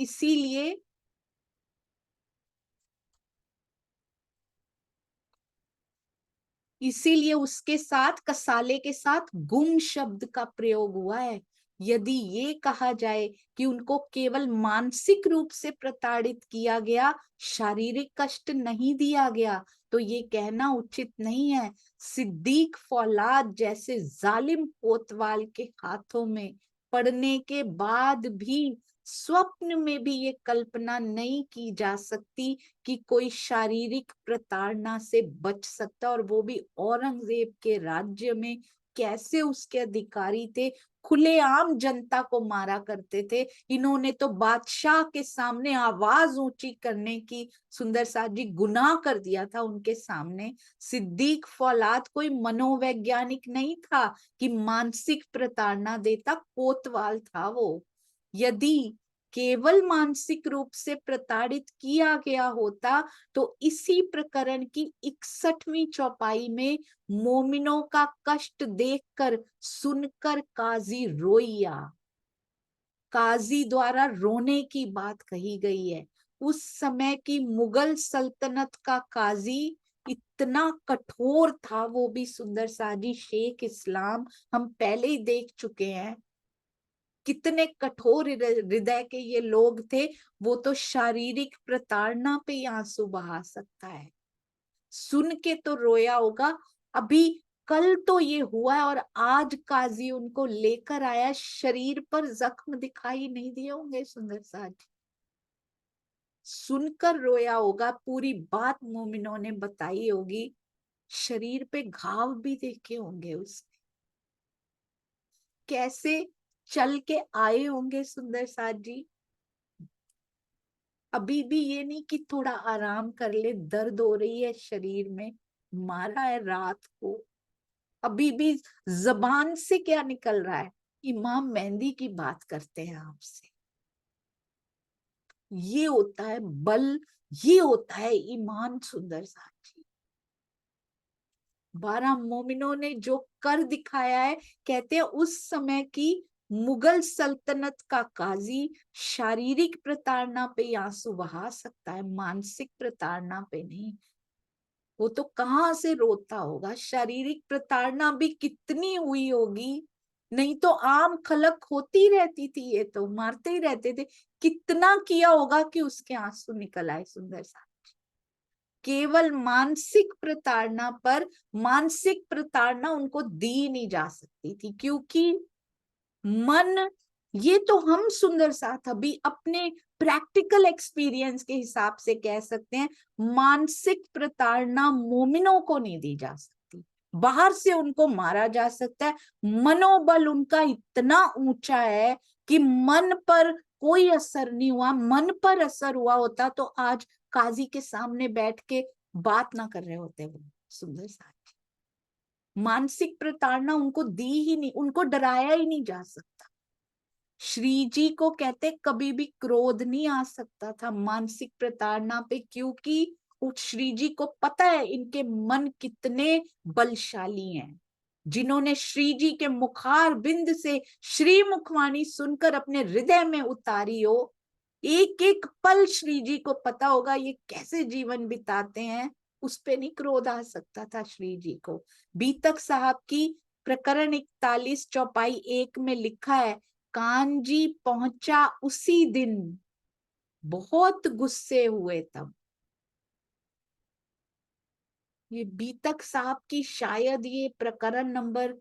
इसीलिए उसके साथ, कसाले के साथ गुम शब्द का प्रयोग हुआ है। यदि ये कहा जाए कि उनको केवल मानसिक रूप से प्रताड़ित किया गया, शारीरिक कष्ट नहीं दिया गया, तो ये कहना उचित नहीं है। सिद्दीक फौलाद जैसे जालिम कोतवाल के हाथों में पड़ने के बाद भी स्वप्न में भी ये कल्पना नहीं की जा सकती कि कोई शारीरिक प्रताड़ना से बच सकता, और वो भी औरंगजेब के राज्य में। कैसे उसके अधिकारी थे, खुलेआम जनता को मारा करते थे। इन्होंने तो बादशाह के सामने आवाज ऊंची करने की, सुंदर साथ जी, गुनाह कर दिया था उनके सामने। सिद्दीक फौलाद कोई मनोवैज्ञानिक नहीं था कि मानसिक प्रताड़ना देता, कोतवाल था वो। यदि केवल मानसिक रूप से प्रताड़ित किया गया होता तो इसी प्रकरण की 61वीं चौपाई में मोमिनों का कष्ट देखकर सुनकर काजी रोइया, काजी द्वारा रोने की बात कही गई है। उस समय की मुगल सल्तनत का काजी इतना कठोर था, वो भी सुंदर साजी शेख इस्लाम, हम पहले ही देख चुके हैं कितने कठोर हृदय के ये लोग थे। वो तो शारीरिक प्रताड़ना पे ही आंसू बहा सकता है, सुन के तो रोया होगा। अभी कल तो ये हुआ है और आज काजी उनको लेकर आया, शरीर पर जख्म दिखाई नहीं दिए होंगे सुंदर साज, सुनकर रोया होगा। पूरी बात मोमिनों ने बताई होगी, शरीर पे घाव भी देखे होंगे उसने, कैसे चल के आए होंगे सुंदर साज जी। अभी भी ये नहीं कि थोड़ा आराम कर ले, दर्द हो रही है शरीर में, मारा है रात को। अभी भी जबान से क्या निकल रहा है, इमाम मेहंदी की बात करते हैं आपसे। ये होता है बल, ये होता है ईमान सुंदर साथी। 12 मोमिनों ने जो कर दिखाया है, कहते हैं उस समय की मुगल सल्तनत का काजी शारीरिक प्रताड़ना पे आंसू बहा सकता है, मानसिक प्रताड़ना पे नहीं। वो तो कहाँ से रोता होगा, शारीरिक प्रताड़ना भी कितनी हुई होगी। नहीं तो आम खलक होती रहती थी, ये तो मारते ही रहते थे। कितना किया होगा कि उसके आंसू निकल आए सुंदर सा। केवल मानसिक प्रताड़ना पर, मानसिक प्रताड़ना उनको दी नहीं जा सकती थी, क्योंकि मन, ये तो हम सुंदर साथ अभी अपने प्रैक्टिकल एक्सपीरियंस के हिसाब से कह सकते हैं, मानसिक प्रताड़ना मोमिनों को नहीं दी जा सकती। बाहर से उनको मारा जा सकता है, मनोबल उनका इतना ऊंचा है कि मन पर कोई असर नहीं हुआ। मन पर असर हुआ होता तो आज काजी के सामने बैठ के बात ना कर रहे होते वो सुंदर साथ। मानसिक प्रताड़ना उनको दी ही नहीं, उनको डराया ही नहीं जा सकता। श्री जी को कहते कभी भी क्रोध नहीं आ सकता था मानसिक प्रताड़ना पे, क्योंकि उस श्री जी को पता है इनके मन कितने बलशाली हैं। जिन्होंने श्री जी के मुखार बिंद से श्री मुखवाणी सुनकर अपने हृदय में उतारी हो, एक एक पल श्री जी को पता होगा ये कैसे जीवन बिताते हैं, उस पे नहीं क्रोध आ सकता था श्री जी को। बीतक साहब की प्रकरण 41 चौपाई 1 में लिखा है, कानजी पहुंचा उसी दिन, बहुत गुस्से हुए तब। ये बीतक साहब की शायद ये प्रकरण नंबर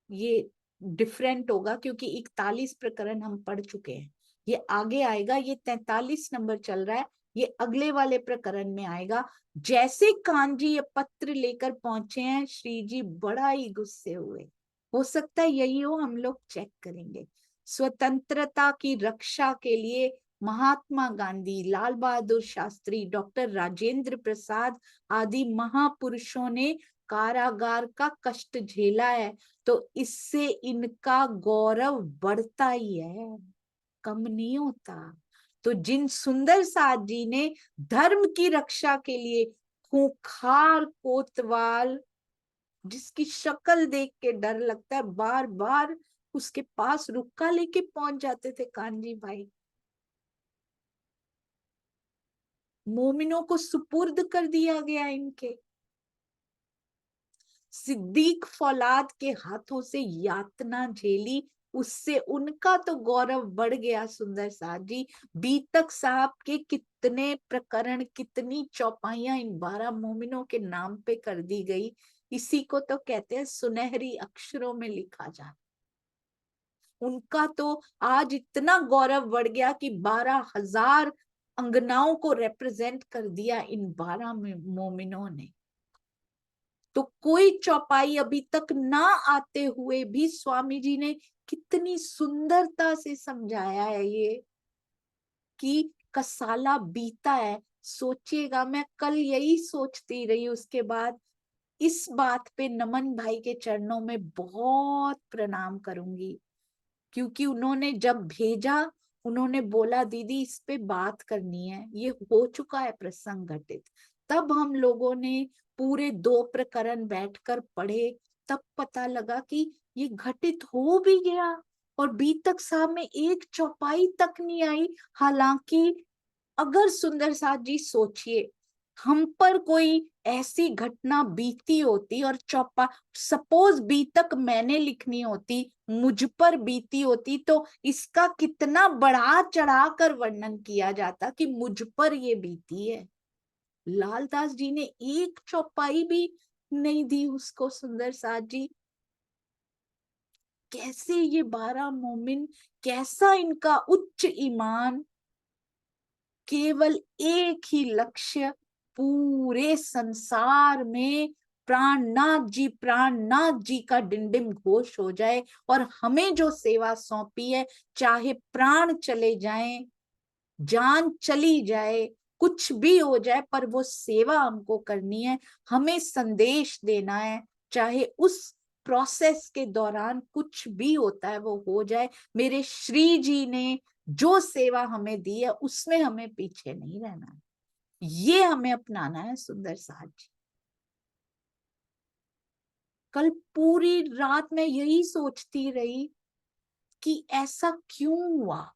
ये डिफरेंट होगा, क्योंकि 41 प्रकरण हम पढ़ चुके हैं। ये आगे आएगा, ये 43 नंबर चल रहा है, ये अगले वाले प्रकरण में आएगा। जैसे कानजी ये पत्र लेकर पहुंचे हैं, श्री जी बड़ा ही गुस्से हुए। हो सकता है यही हो, हम लोग चेक करेंगे। स्वतंत्रता की रक्षा के लिए महात्मा गांधी, लाल बहादुर शास्त्री, डॉक्टर राजेंद्र प्रसाद आदि महापुरुषों ने कारागार का कष्ट झेला है, तो इससे इनका गौरव बढ़ता ही है, कम नहीं होता। तो जिन सुंदर साथ जी ने धर्म की रक्षा के लिए खूंखार कोतवाल, जिसकी शक्ल देख के डर लगता है, बार बार उसके पास रुक्का लेके पहुंच जाते थे कानजी भाई, मोमिनों को सुपुर्द कर दिया गया इनके। सिद्दीक फौलाद के हाथों से यातना झेली, उससे उनका तो गौरव बढ़ गया सुंदर साथ जी। बीतक साहब के कितने प्रकरण, कितनी चौपाइयां इन 12 मोमिनों के नाम पे कर दी गई। इसी को तो कहते हैं सुनहरी अक्षरों में लिखा जाना। उनका तो आज इतना गौरव बढ़ गया कि 12,000 अंगनाओं को रिप्रेजेंट कर दिया इन 12 मोमिनों ने। तो कोई चौपाई अभी तक ना आते हुए भी स्वामी जी ने कितनी सुंदरता से समझाया है ये कि कसाला बीता है। सोचिएगा, मैं कल यही सोचती रही, उसके बाद इस बात पे नमन भाई के चरणों में बहुत प्रणाम करूंगी, क्योंकि उन्होंने जब भेजा, उन्होंने बोला दीदी इस पे बात करनी है, ये हो चुका है प्रसंग घटित। तब हम लोगों ने पूरे 2 प्रकरण बैठकर पढ़े, तब पता लगा कि ये घटित हो भी गया और बीतक साहब में एक चौपाई तक नहीं आई। हालांकि अगर सुंदर साथ जी सोचिए, हम पर कोई ऐसी घटना बीती होती और चौपा, सपोज बीतक मैंने लिखनी होती, मुझ पर बीती होती, तो इसका कितना बढ़ा चढ़ा कर वर्णन किया जाता कि मुझ पर ये बीती है। लालदास जी ने एक चौपाई भी नहीं दी उसको सुंदर साथ जी। कैसे ये 12 मोमिन, कैसा इनका उच्च ईमान, केवल एक ही लक्ष्य, पूरे संसार में प्राणनाथ जी का डिंडिम घोष हो जाए। और हमें जो सेवा सौंपी है, चाहे प्राण चले जाएं, जान चली जाए, कुछ भी हो जाए, पर वो सेवा हमको करनी है, हमें संदेश देना है। चाहे उस प्रोसेस के दौरान कुछ भी होता है वो हो जाए, मेरे श्री जी ने जो सेवा हमें दी है उसमें हमें पीछे नहीं रहना है, ये हमें अपनाना है सुंदर साथ जी। कल पूरी रात मैं यही सोचती रही कि ऐसा क्यों हुआ,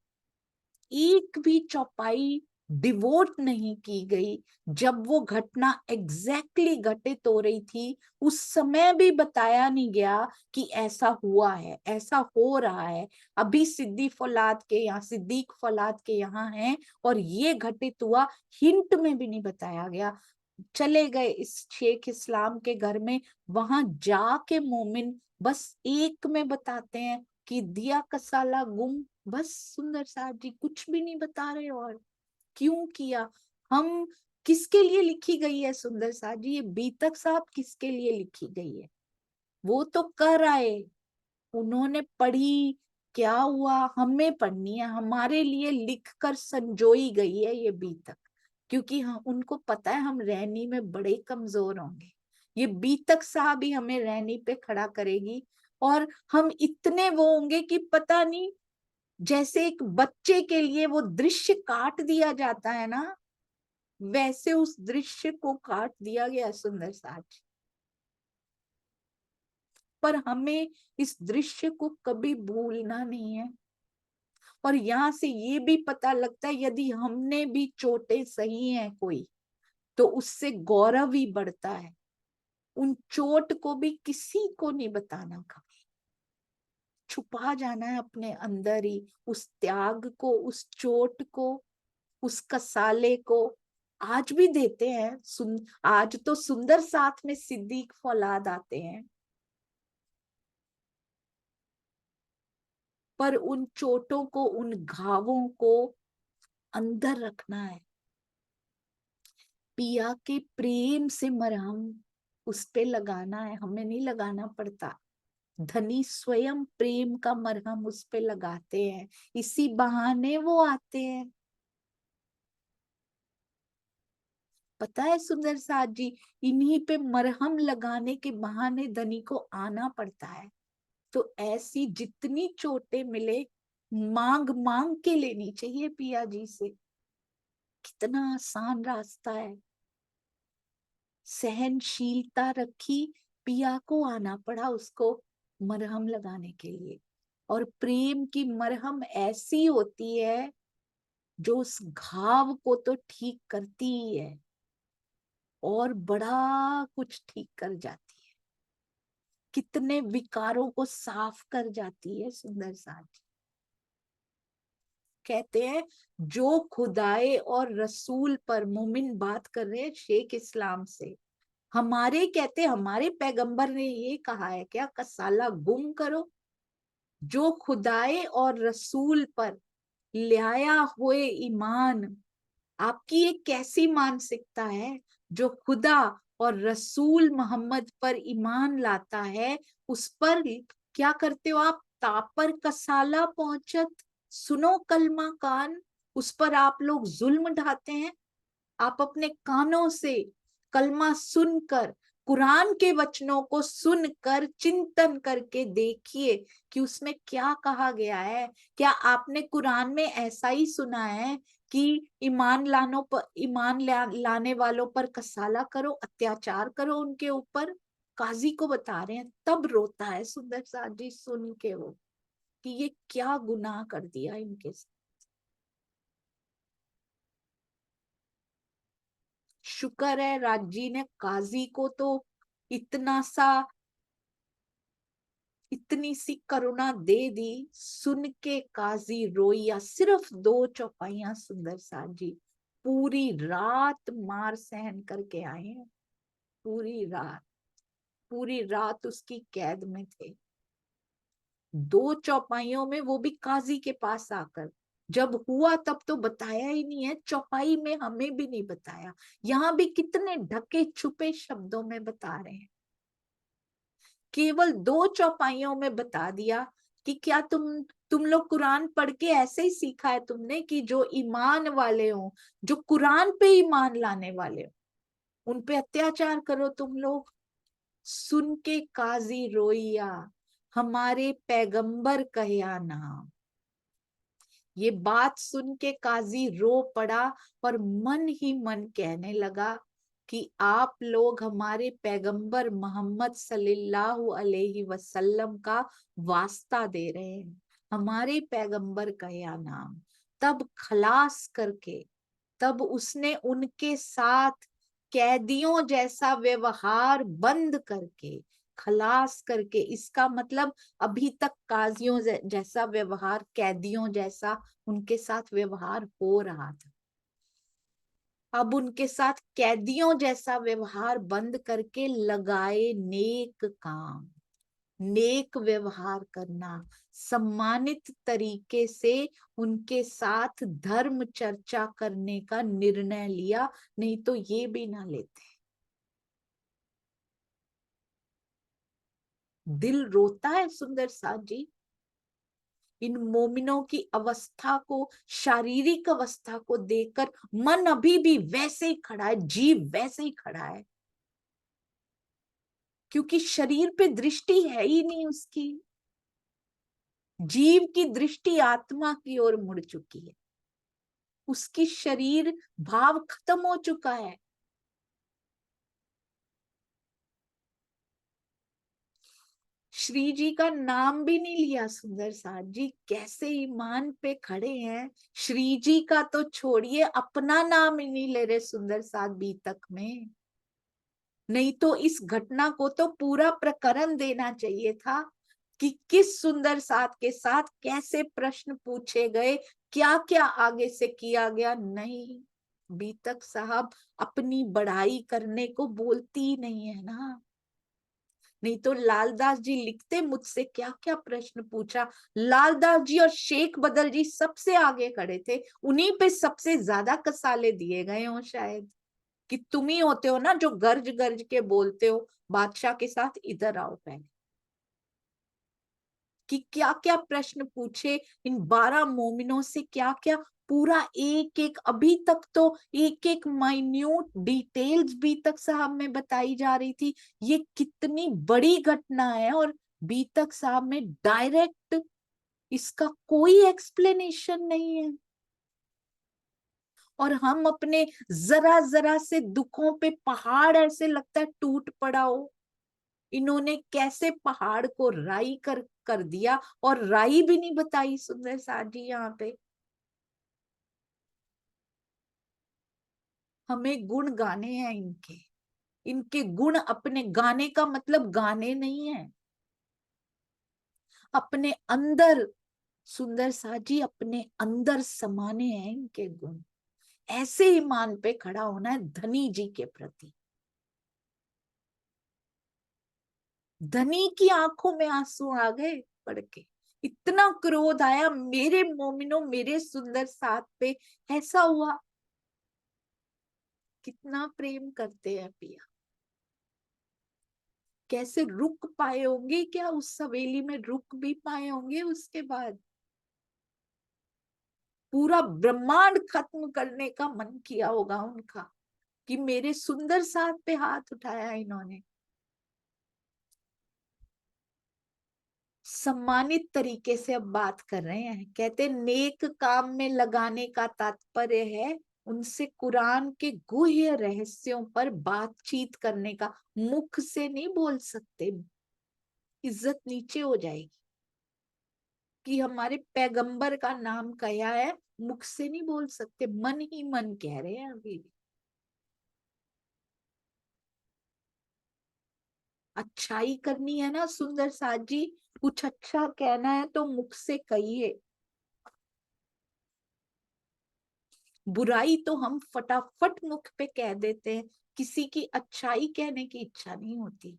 एक भी चौपाई डिवोट नहीं की गई। जब वो घटना एग्जैक्टली घटित हो रही थी, उस समय भी बताया नहीं गया कि ऐसा हुआ है, ऐसा हो रहा है, अभी सिद्दीक फौलाद के यहाँ है और ये घटित हुआ, हिंट में भी नहीं बताया गया। चले गए इस शेख इस्लाम के घर में, वहां जाके मोमिन बस एक में बताते हैं कि दिया कसाला गुम, बस सुंदर साहब जी कुछ भी नहीं बता रहे। और क्यों किया, हम किसके लिए लिखी गई है सुंदर साहब जी, ये बीतक साहब किसके लिए लिखी गई है, वो तो कर आए, उन्होंने पढ़ी, क्या हुआ, हमें पढ़नी है, हमारे लिए लिख कर संजोई गई है ये बीतक, क्योंकि हम उनको पता है हम रहनी में बड़े कमजोर होंगे, ये बीतक साहब ही हमें रहनी पे खड़ा करेगी। और हम इतने वो होंगे कि पता नहीं, जैसे एक बच्चे के लिए वो दृश्य काट दिया जाता है ना, वैसे उस दृश्य को काट दिया गया सुंदर साज। पर हमें इस दृश्य को कभी भूलना नहीं है। और यहाँ से ये भी पता लगता है, यदि हमने भी चोटें सही हैं कोई, तो उससे गौरव ही बढ़ता है। उन चोट को भी किसी को नहीं बताना, कभी छुपा जाना है अपने अंदर ही, उस त्याग को, उस चोट को, उस कसाले को। आज भी देते हैं आज तो सुंदर साथ में सिद्दीक फौलाद आते हैं, पर उन चोटों को, उन घावों को अंदर रखना है। पिया के प्रेम से मरहम उस पे लगाना है, हमें नहीं लगाना पड़ता। धनी स्वयं प्रेम का मरहम उस पे लगाते हैं, इसी बहाने वो आते हैं। पता है सुंदर साथ जी, इन्हीं पे मरहम लगाने के बहाने धनी को आना पड़ता है। तो ऐसी जितनी चोटें मिले, मांग मांग के लेनी चाहिए पिया जी से। कितना आसान रास्ता है, सहनशीलता रखी, पिया को आना पड़ा उसको मरहम लगाने के लिए। और प्रेम की मरहम ऐसी होती है जो उस घाव को तो ठीक करती ही है और बड़ा कुछ ठीक कर जाती है। कितने विकारों को साफ कर जाती है सुंदर साथ जी। कहते हैं जो खुदाए और रसूल पर, मोमिन बात कर रहे हैं शेख इस्लाम से, हमारे कहते हमारे पैगंबर ने ये कहा है क्या, कसाला गुम करो। जो खुदाए और रसूल पर लाया हुए ईमान, आपकी ये कैसी मानसिकता है, जो खुदा और रसूल मोहम्मद पर ईमान लाता है, उस पर क्या करते हो आप, तापर कसाला पहुंचत, सुनो कलमा कान, उस पर आप लोग जुल्म ढाते हैं। आप अपने कानों से कलमा सुनकर, कुरान के वचनों को सुनकर चिंतन करके देखिए कि उसमें क्या कहा गया है। क्या आपने कुरान में ऐसा ही सुना है कि लाने वालों पर कसाला करो, अत्याचार करो उनके ऊपर? काजी को बता रहे हैं, तब रोता है सुंदर साथ जी सुन के वो, कि ये क्या गुनाह कर दिया इनके साथ। शुक्र है राजी ने काजी को तो इतनी सी करुणा दे दी। सुन के काजी रोइया, सिर्फ 2 चौपाइयां सुंदर साथ जी, पूरी रात मार सहन करके आए हैं। पूरी रात उसकी कैद में थे, 2 चौपाइयों में, वो भी काजी के पास आकर। जब हुआ तब तो बताया ही नहीं है, चौपाई में हमें भी नहीं बताया। यहाँ भी कितने ढके छुपे शब्दों में बता रहे हैं, केवल 2 चौपाइयों में बता दिया कि क्या तुम लोग कुरान पढ़ के ऐसे ही सीखा है तुमने कि जो ईमान वाले हो, जो कुरान पे ईमान लाने वाले हो, उन पे अत्याचार करो तुम लोग। सुन के काजी रोइया, हमारे पैगंबर कहया नाम। ये बात सुन के काजी रो पड़ा और मन ही मन कहने लगा कि आप लोग हमारे पैगंबर मोहम्मद सल्लल्लाहु अलैहि वसल्लम का वास्ता दे रहे हैं, हमारे पैगंबर का या नाम। तब खलास करके, तब उसने उनके साथ कैदियों जैसा व्यवहार बंद करके, खलास करके, इसका मतलब अभी तक काजियों जैसा व्यवहार, कैदियों जैसा उनके साथ व्यवहार हो रहा था। अब उनके साथ कैदियों जैसा व्यवहार बंद करके लगाए नेक काम, नेक व्यवहार करना, सम्मानित तरीके से उनके साथ धर्म चर्चा करने का निर्णय लिया, नहीं तो ये भी ना लेते। दिल रोता है सुंदर साथ जी इन मोमिनों की अवस्था को, शारीरिक अवस्था को देखकर। मन अभी भी वैसे ही खड़ा है, जीव वैसे ही खड़ा है, क्योंकि शरीर पे दृष्टि है ही नहीं उसकी। जीव की दृष्टि आत्मा की ओर मुड़ चुकी है, उसकी शरीर भाव खत्म हो चुका है। श्री जी का नाम भी नहीं लिया सुंदर साथ जी, कैसे ईमान पे खड़े हैं। श्री जी का तो छोड़िए, अपना नाम ही नहीं ले रहे सुंदर साथ बीतक में। नहीं तो इस घटना को तो पूरा प्रकरण देना चाहिए था कि किस सुंदर साथ के साथ कैसे प्रश्न पूछे गए, क्या क्या आगे से किया गया। नहीं, बीतक साहब अपनी बढ़ाई करने को बोलती ही नहीं है ना। नहीं तो लालदास जी लिखते मुझसे क्या क्या प्रश्न पूछा। लालदास जी और शेख बदल जी सबसे आगे खड़े थे, उन्हीं पे सबसे ज्यादा कसाले दिए गए हो शायद, कि तुम ही होते हो ना जो गर्ज गर्ज के बोलते हो बादशाह के साथ, इधर आओ पहले। कि क्या क्या प्रश्न पूछे इन 12 मोमिनों से, क्या क्या पूरा एक एक, अभी तक तो एक एक माइन्यूट डिटेल्स बीतक साहब में बताई जा रही थी, ये कितनी बड़ी घटना है, और बीतक साहब में डायरेक्ट इसका कोई एक्सप्लेनेशन नहीं है। और हम अपने जरा जरा से दुखों पे पहाड़ ऐसे लगता है टूट पड़ा हो, इन्होंने कैसे पहाड़ को राई कर दिया, और राई भी नहीं बताई सुंदर साथ जी यहाँ पे। हमें गुण गाने हैं इनके, इनके गुण अपने, गाने का मतलब गाने नहीं है, अपने अंदर, सुंदर साजी अपने अंदर समाने हैं इनके गुण। ऐसे ईमान पे खड़ा होना है धनी जी के प्रति। धनी की आंखों में आंसू आ गए पढ़ के, इतना क्रोध आया, मेरे मोमिनो मेरे सुंदर साथ पे ऐसा हुआ। कितना प्रेम करते हैं पिया, कैसे रुक पाए होंगे, क्या उस हवेली में रुक भी पाए होंगे उसके बाद? पूरा ब्रह्मांड खत्म करने का मन किया होगा उनका कि मेरे सुंदर साथ पे हाथ उठाया इन्होंने। सम्मानित तरीके से अब बात कर रहे हैं, कहते नेक काम में लगाने का तात्पर्य है उनसे कुरान के गुह्य रहस्यों पर बातचीत करने का। मुख से नहीं बोल सकते, इज्जत नीचे हो जाएगी कि हमारे पैगंबर का नाम कहा है, मुख से नहीं बोल सकते, मन ही मन कह रहे हैं अभी भी। अच्छाई करनी है ना सुंदर साथ जी, कुछ अच्छा कहना है तो मुख से कहिए, बुराई तो हम फटाफट मुख पे कह देते हैं, किसी की अच्छाई कहने की इच्छा नहीं होती।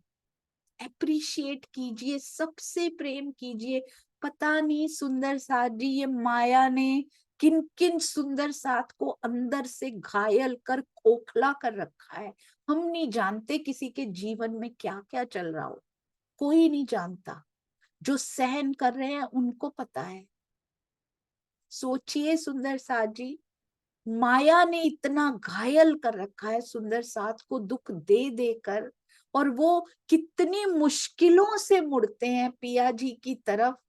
अप्रिशिएट कीजिए, सबसे प्रेम कीजिए। पता नहीं सुंदर साथ जी ये माया ने किन किन सुंदर साथ को अंदर से घायल कर खोखला कर रखा है। हम नहीं जानते किसी के जीवन में क्या क्या चल रहा हो, कोई नहीं जानता, जो सहन कर रहे हैं उनको पता है। सोचिए सुंदर साथ जी, माया ने इतना घायल कर रखा है सुंदर साथ को दुख दे देकर, और वो कितनी मुश्किलों से मुड़ते हैं पिया जी की तरफ।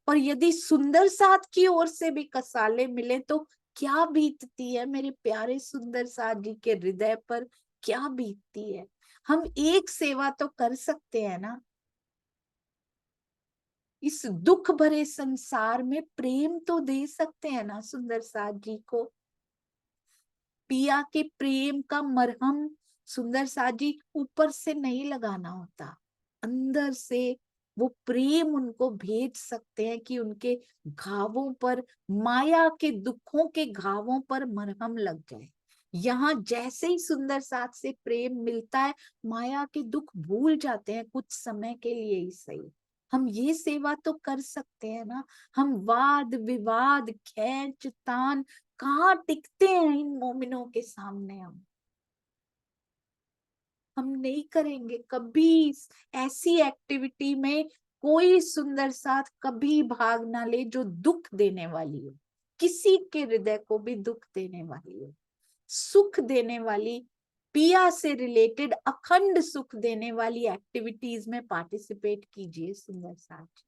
और यदि सुंदर साथ की ओर से भी कसाले मिले तो क्या बीतती है मेरे प्यारे सुंदर साथ जी के हृदय पर, क्या बीतती है। हम एक सेवा तो कर सकते हैं ना, इस दुख भरे संसार में प्रेम तो दे सकते हैं ना सुंदर साथ जी को। पिया के प्रेम का मरहम सुंदर साथ जी ऊपर से नहीं लगाना होता, अंदर से वो प्रेम उनको भेज सकते हैं कि उनके घावों पर, माया के दुखों के घावों पर मरहम लग जाए। यहाँ जैसे ही सुंदर साथ से प्रेम मिलता है, माया के दुख भूल जाते हैं कुछ समय के लिए ही सही। हम ये सेवा तो कर सकते हैं ना। हम वाद विवाद खींच तान कहाँ टिकते हैं इन मोमिनों के सामने। हम नहीं करेंगे कभी ऐसी एक्टिविटी में। कोई सुंदर साथ कभी भाग ना ले जो दुख देने वाली हो, किसी के हृदय को भी दुख देने वाली हो। सुख देने वाली, पिया से रिलेटेड अखंड सुख देने वाली एक्टिविटीज में पार्टिसिपेट कीजिए सुंदर साथ।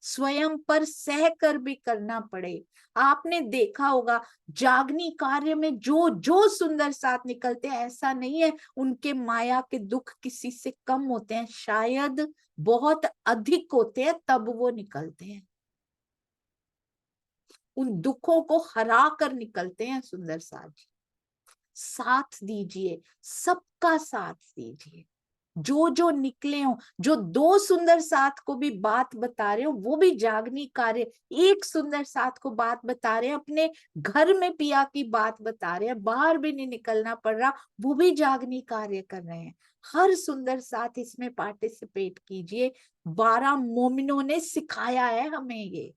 स्वयं पर सह कर भी करना पड़े। आपने देखा होगा जागनी कार्य में जो जो सुंदर साथ निकलते हैं, ऐसा नहीं है उनके माया के दुख किसी से कम होते हैं, शायद बहुत अधिक होते हैं, तब वो निकलते हैं, उन दुखों को हरा कर निकलते हैं सुंदर साथ जी। साथ दीजिए, सबका साथ दीजिए। जो जो निकले हो, जो दो सुंदर साथ को भी बात बता रहे हो वो भी जागनी कार्य, एक सुंदर साथ को बात बता रहे हैं, अपने घर में पिया की बात बता रहे हैं, बाहर भी नहीं निकलना पड़ रहा, वो भी जागनी कार्य कर रहे हैं। हर सुंदर साथ इसमें पार्टिसिपेट कीजिए। 12 मोमिनों ने सिखाया है हमें ये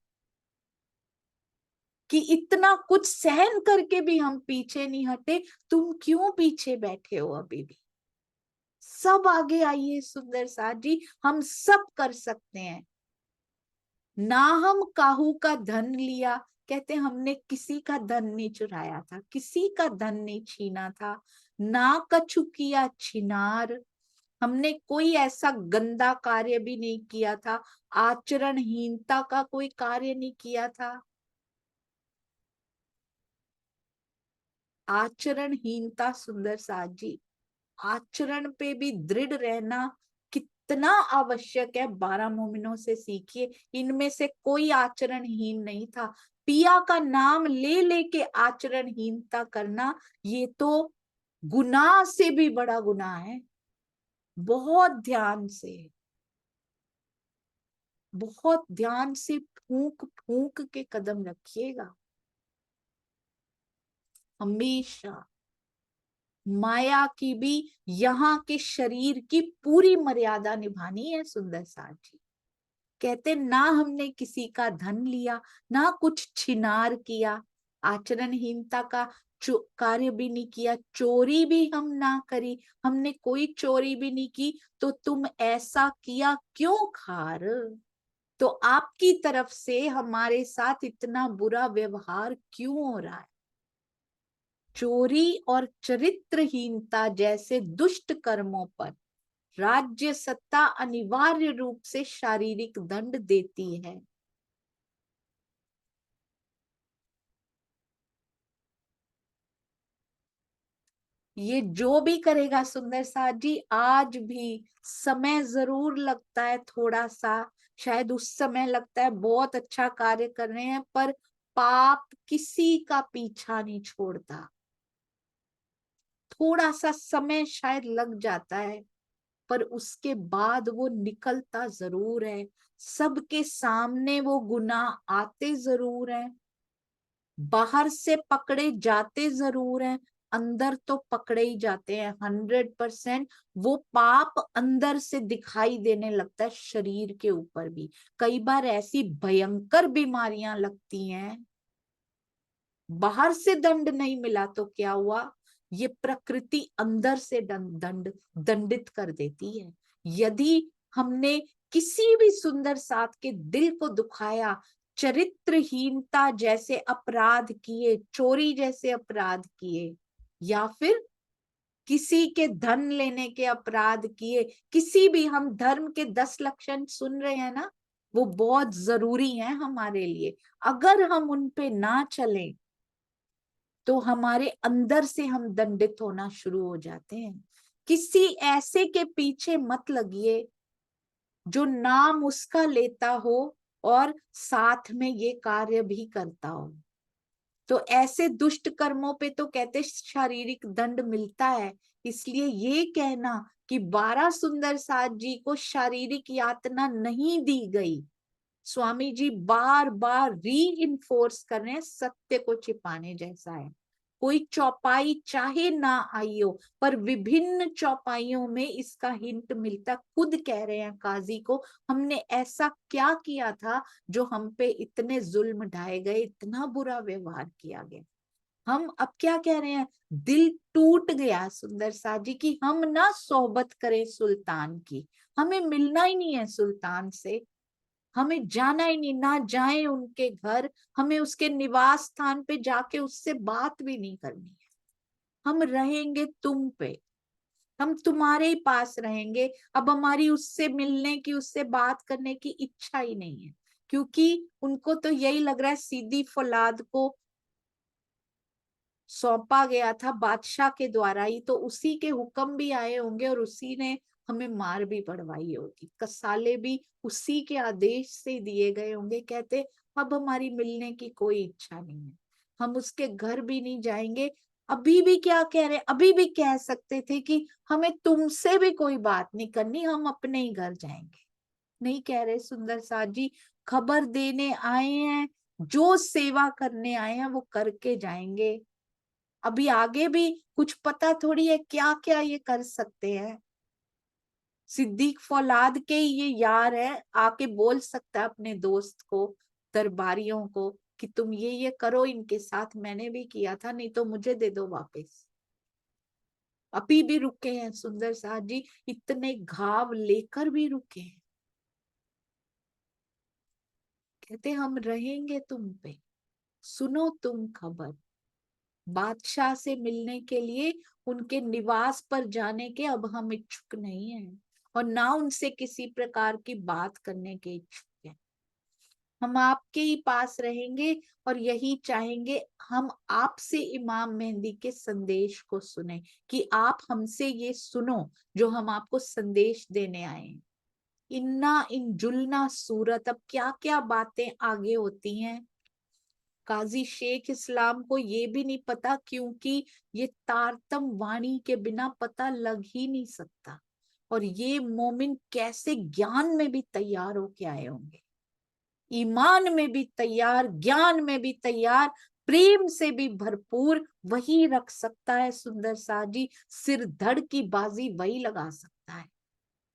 कि इतना कुछ सहन करके भी हम पीछे नहीं हटे, तुम क्यों पीछे बैठे हो अभी भी? सब आगे आइए सुंदर साथ जी, हम सब कर सकते हैं। ना हम काहू का धन लिया, कहते हमने किसी का धन नहीं चुराया था, किसी का धन नहीं छीना था। ना कछु किया छिनार, हमने कोई ऐसा गंदा कार्य भी नहीं किया था, आचरणहीनता का कोई कार्य नहीं किया था। आचरणहीनता सुंदर साथ जी, आचरण पे भी दृढ़ रहना कितना आवश्यक है, 12 मोमिनों से सीखिए। इनमें से कोई आचरणहीन नहीं था। पिया का नाम ले लेके आचरणहीनता करना, ये तो गुनाह से भी बड़ा गुनाह है। बहुत ध्यान से बहुत ध्यान से फूंक फूंक के कदम रखिएगा। हमेशा माया की भी यहाँ के शरीर की पूरी मर्यादा निभानी है। सुंदर साथ जी कहते ना हमने किसी का धन लिया, ना कुछ छिनार किया, आचरणहीनता का कार्य भी नहीं किया, चोरी भी हम ना करी, हमने कोई चोरी भी नहीं की, तो तुम ऐसा किया क्यों खार? तो आपकी तरफ से हमारे साथ इतना बुरा व्यवहार क्यों हो रहा है? चोरी और चरित्रहीनता जैसे दुष्ट कर्मों पर राज्य सत्ता अनिवार्य रूप से शारीरिक दंड देती है। ये जो भी करेगा सुंदर साथ जी, आज भी समय जरूर लगता है थोड़ा सा, शायद उस समय लगता है बहुत अच्छा कार्य कर रहे हैं, पर पाप किसी का पीछा नहीं छोड़ता। थोड़ा सा समय शायद लग जाता है, पर उसके बाद वो निकलता जरूर है। सबके सामने वो गुनाह आते जरूर है, बाहर से पकड़े जाते जरूर हैं, अंदर तो पकड़े ही जाते हैं 100%। वो पाप अंदर से दिखाई देने लगता है शरीर के ऊपर भी। कई बार ऐसी भयंकर बीमारियां लगती हैं, बाहर से दंड नहीं मिला तो क्या हुआ, ये प्रकृति अंदर से दंडित कर देती है। यदि हमने किसी भी सुंदर साथ के दिल को दुखाया, चरित्रहीनता जैसे अपराध किए, चोरी जैसे अपराध किए, या फिर किसी के धन लेने के अपराध किए, किसी भी, हम धर्म के 10 लक्षण सुन रहे हैं ना, वो बहुत जरूरी है हमारे लिए। अगर हम उन पे ना चलें तो हमारे अंदर से हम दंडित होना शुरू हो जाते हैं। किसी ऐसे के पीछे मत लगिए जो नाम उसका लेता हो और साथ में ये कार्य भी करता हो। तो ऐसे दुष्ट कर्मों पे तो कहते शारीरिक दंड मिलता है। इसलिए ये कहना कि 12 सुंदर साथ जी को शारीरिक यातना नहीं दी गई, स्वामी जी बार बार री इन्फोर्स कर रहे हैं, सत्य को छिपाने जैसा है। कोई चौपाई चाहे ना आई हो, पर विभिन्न चौपाइयों में इसका हिंट मिलता। खुद कह रहे हैं काजी को, हमने ऐसा क्या किया था जो हम पे इतने जुल्म ढाए गए, इतना बुरा व्यवहार किया गया। हम अब क्या कह रहे हैं, दिल टूट गया सुंदर सा जी की हम ना सोहबत करें सुल्तान की, हमें मिलना ही नहीं है सुल्तान से, हमें जाना ही नहीं, ना जाए उनके घर, हमें उसके निवास स्थान पे जाके उससे बात भी नहीं करनी है। हम रहेंगे तुम पे, हम तुम्हारे ही पास रहेंगे। अब हमारी उससे मिलने की, उससे बात करने की इच्छा ही नहीं है, क्योंकि उनको तो यही लग रहा है सीधी फौलाद को सौंपा गया था बादशाह के द्वारा ही, तो उसी के हुक्म भी आए होंगे और उसी ने हमें मार भी पड़वाई होगी, कसाले भी उसी के आदेश से दिए गए होंगे। कहते अब हमारी मिलने की कोई इच्छा नहीं है, हम उसके घर भी नहीं जाएंगे। अभी भी क्या कह रहे, अभी भी कह सकते थे कि हमें तुमसे भी कोई बात नहीं करनी, हम अपने ही घर जाएंगे। नहीं कह रहे सुंदर साथ जी, खबर देने आए हैं, जो सेवा करने आए हैं वो करके जाएंगे। अभी आगे भी कुछ पता थोड़ी है क्या क्या ये कर सकते हैं। सिद्दीक फौलाद के ही ये यार है, आके बोल सकता है अपने दोस्त को, दरबारियों को, कि तुम ये करो इनके साथ, मैंने भी किया था, नहीं तो मुझे दे दो वापस। अभी भी रुके हैं सुंदर साथ जी, इतने घाव लेकर भी रुके हैं। कहते हम रहेंगे तुम पे, सुनो तुम खबर। बादशाह से मिलने के लिए, उनके निवास पर जाने के अब हम इच्छुक नहीं हैं, और ना उनसे किसी प्रकार की बात करने के इच्छुक हैं। हम आपके ही पास रहेंगे और यही चाहेंगे, हम आपसे इमाम मेहंदी के संदेश को सुने, कि आप हमसे ये सुनो जो हम आपको संदेश देने आए हैं। इन्ना इन जुलना सूरत, अब क्या क्या बातें आगे होती हैं काजी शेख इस्लाम को ये भी नहीं पता, क्योंकि ये तारतम वाणी के बिना पता लग ही नहीं सकता। और ये मोमिन कैसे ज्ञान में भी तैयार होके आए होंगे। ईमान में भी तैयार, ज्ञान में भी तैयार, प्रेम से भी भरपूर वही रख सकता है सुंदर सा जी। सिर धड़ की बाजी वही लगा सकता है।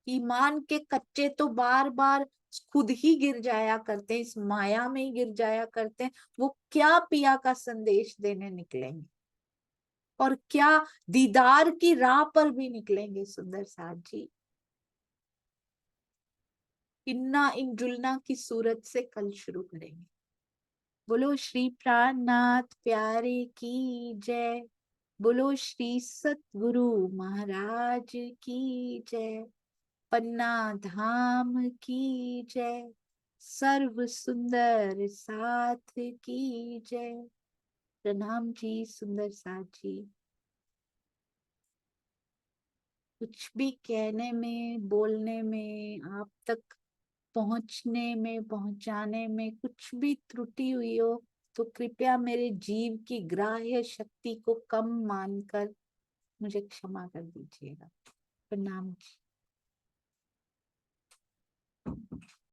ईमान के कच्चे तो बार बार खुद ही गिर जाया करते हैं, इस माया में ही गिर जाया करते हैं। वो क्या पिया का संदेश देने निकलेंगे और क्या दीदार की राह पर भी निकलेंगे सुंदर साथ जी। इन्ना इन जुलना की सूरत से कल शुरू करेंगे। बोलो श्री प्राणनाथ प्यारे की जय। बोलो श्री सतगुरु महाराज की जय। पन्ना धाम की जय। सर्व सुंदर साथ की जय। प्रणाम जी सुंदर साथ जी। कुछ भी कहने में, बोलने में, आप तक पहुंचने में, पहुंचाने में कुछ भी त्रुटि हुई हो तो कृपया मेरे जीव की ग्राह्य शक्ति को कम मानकर मुझे क्षमा कर दीजिएगा। प्रणाम जी।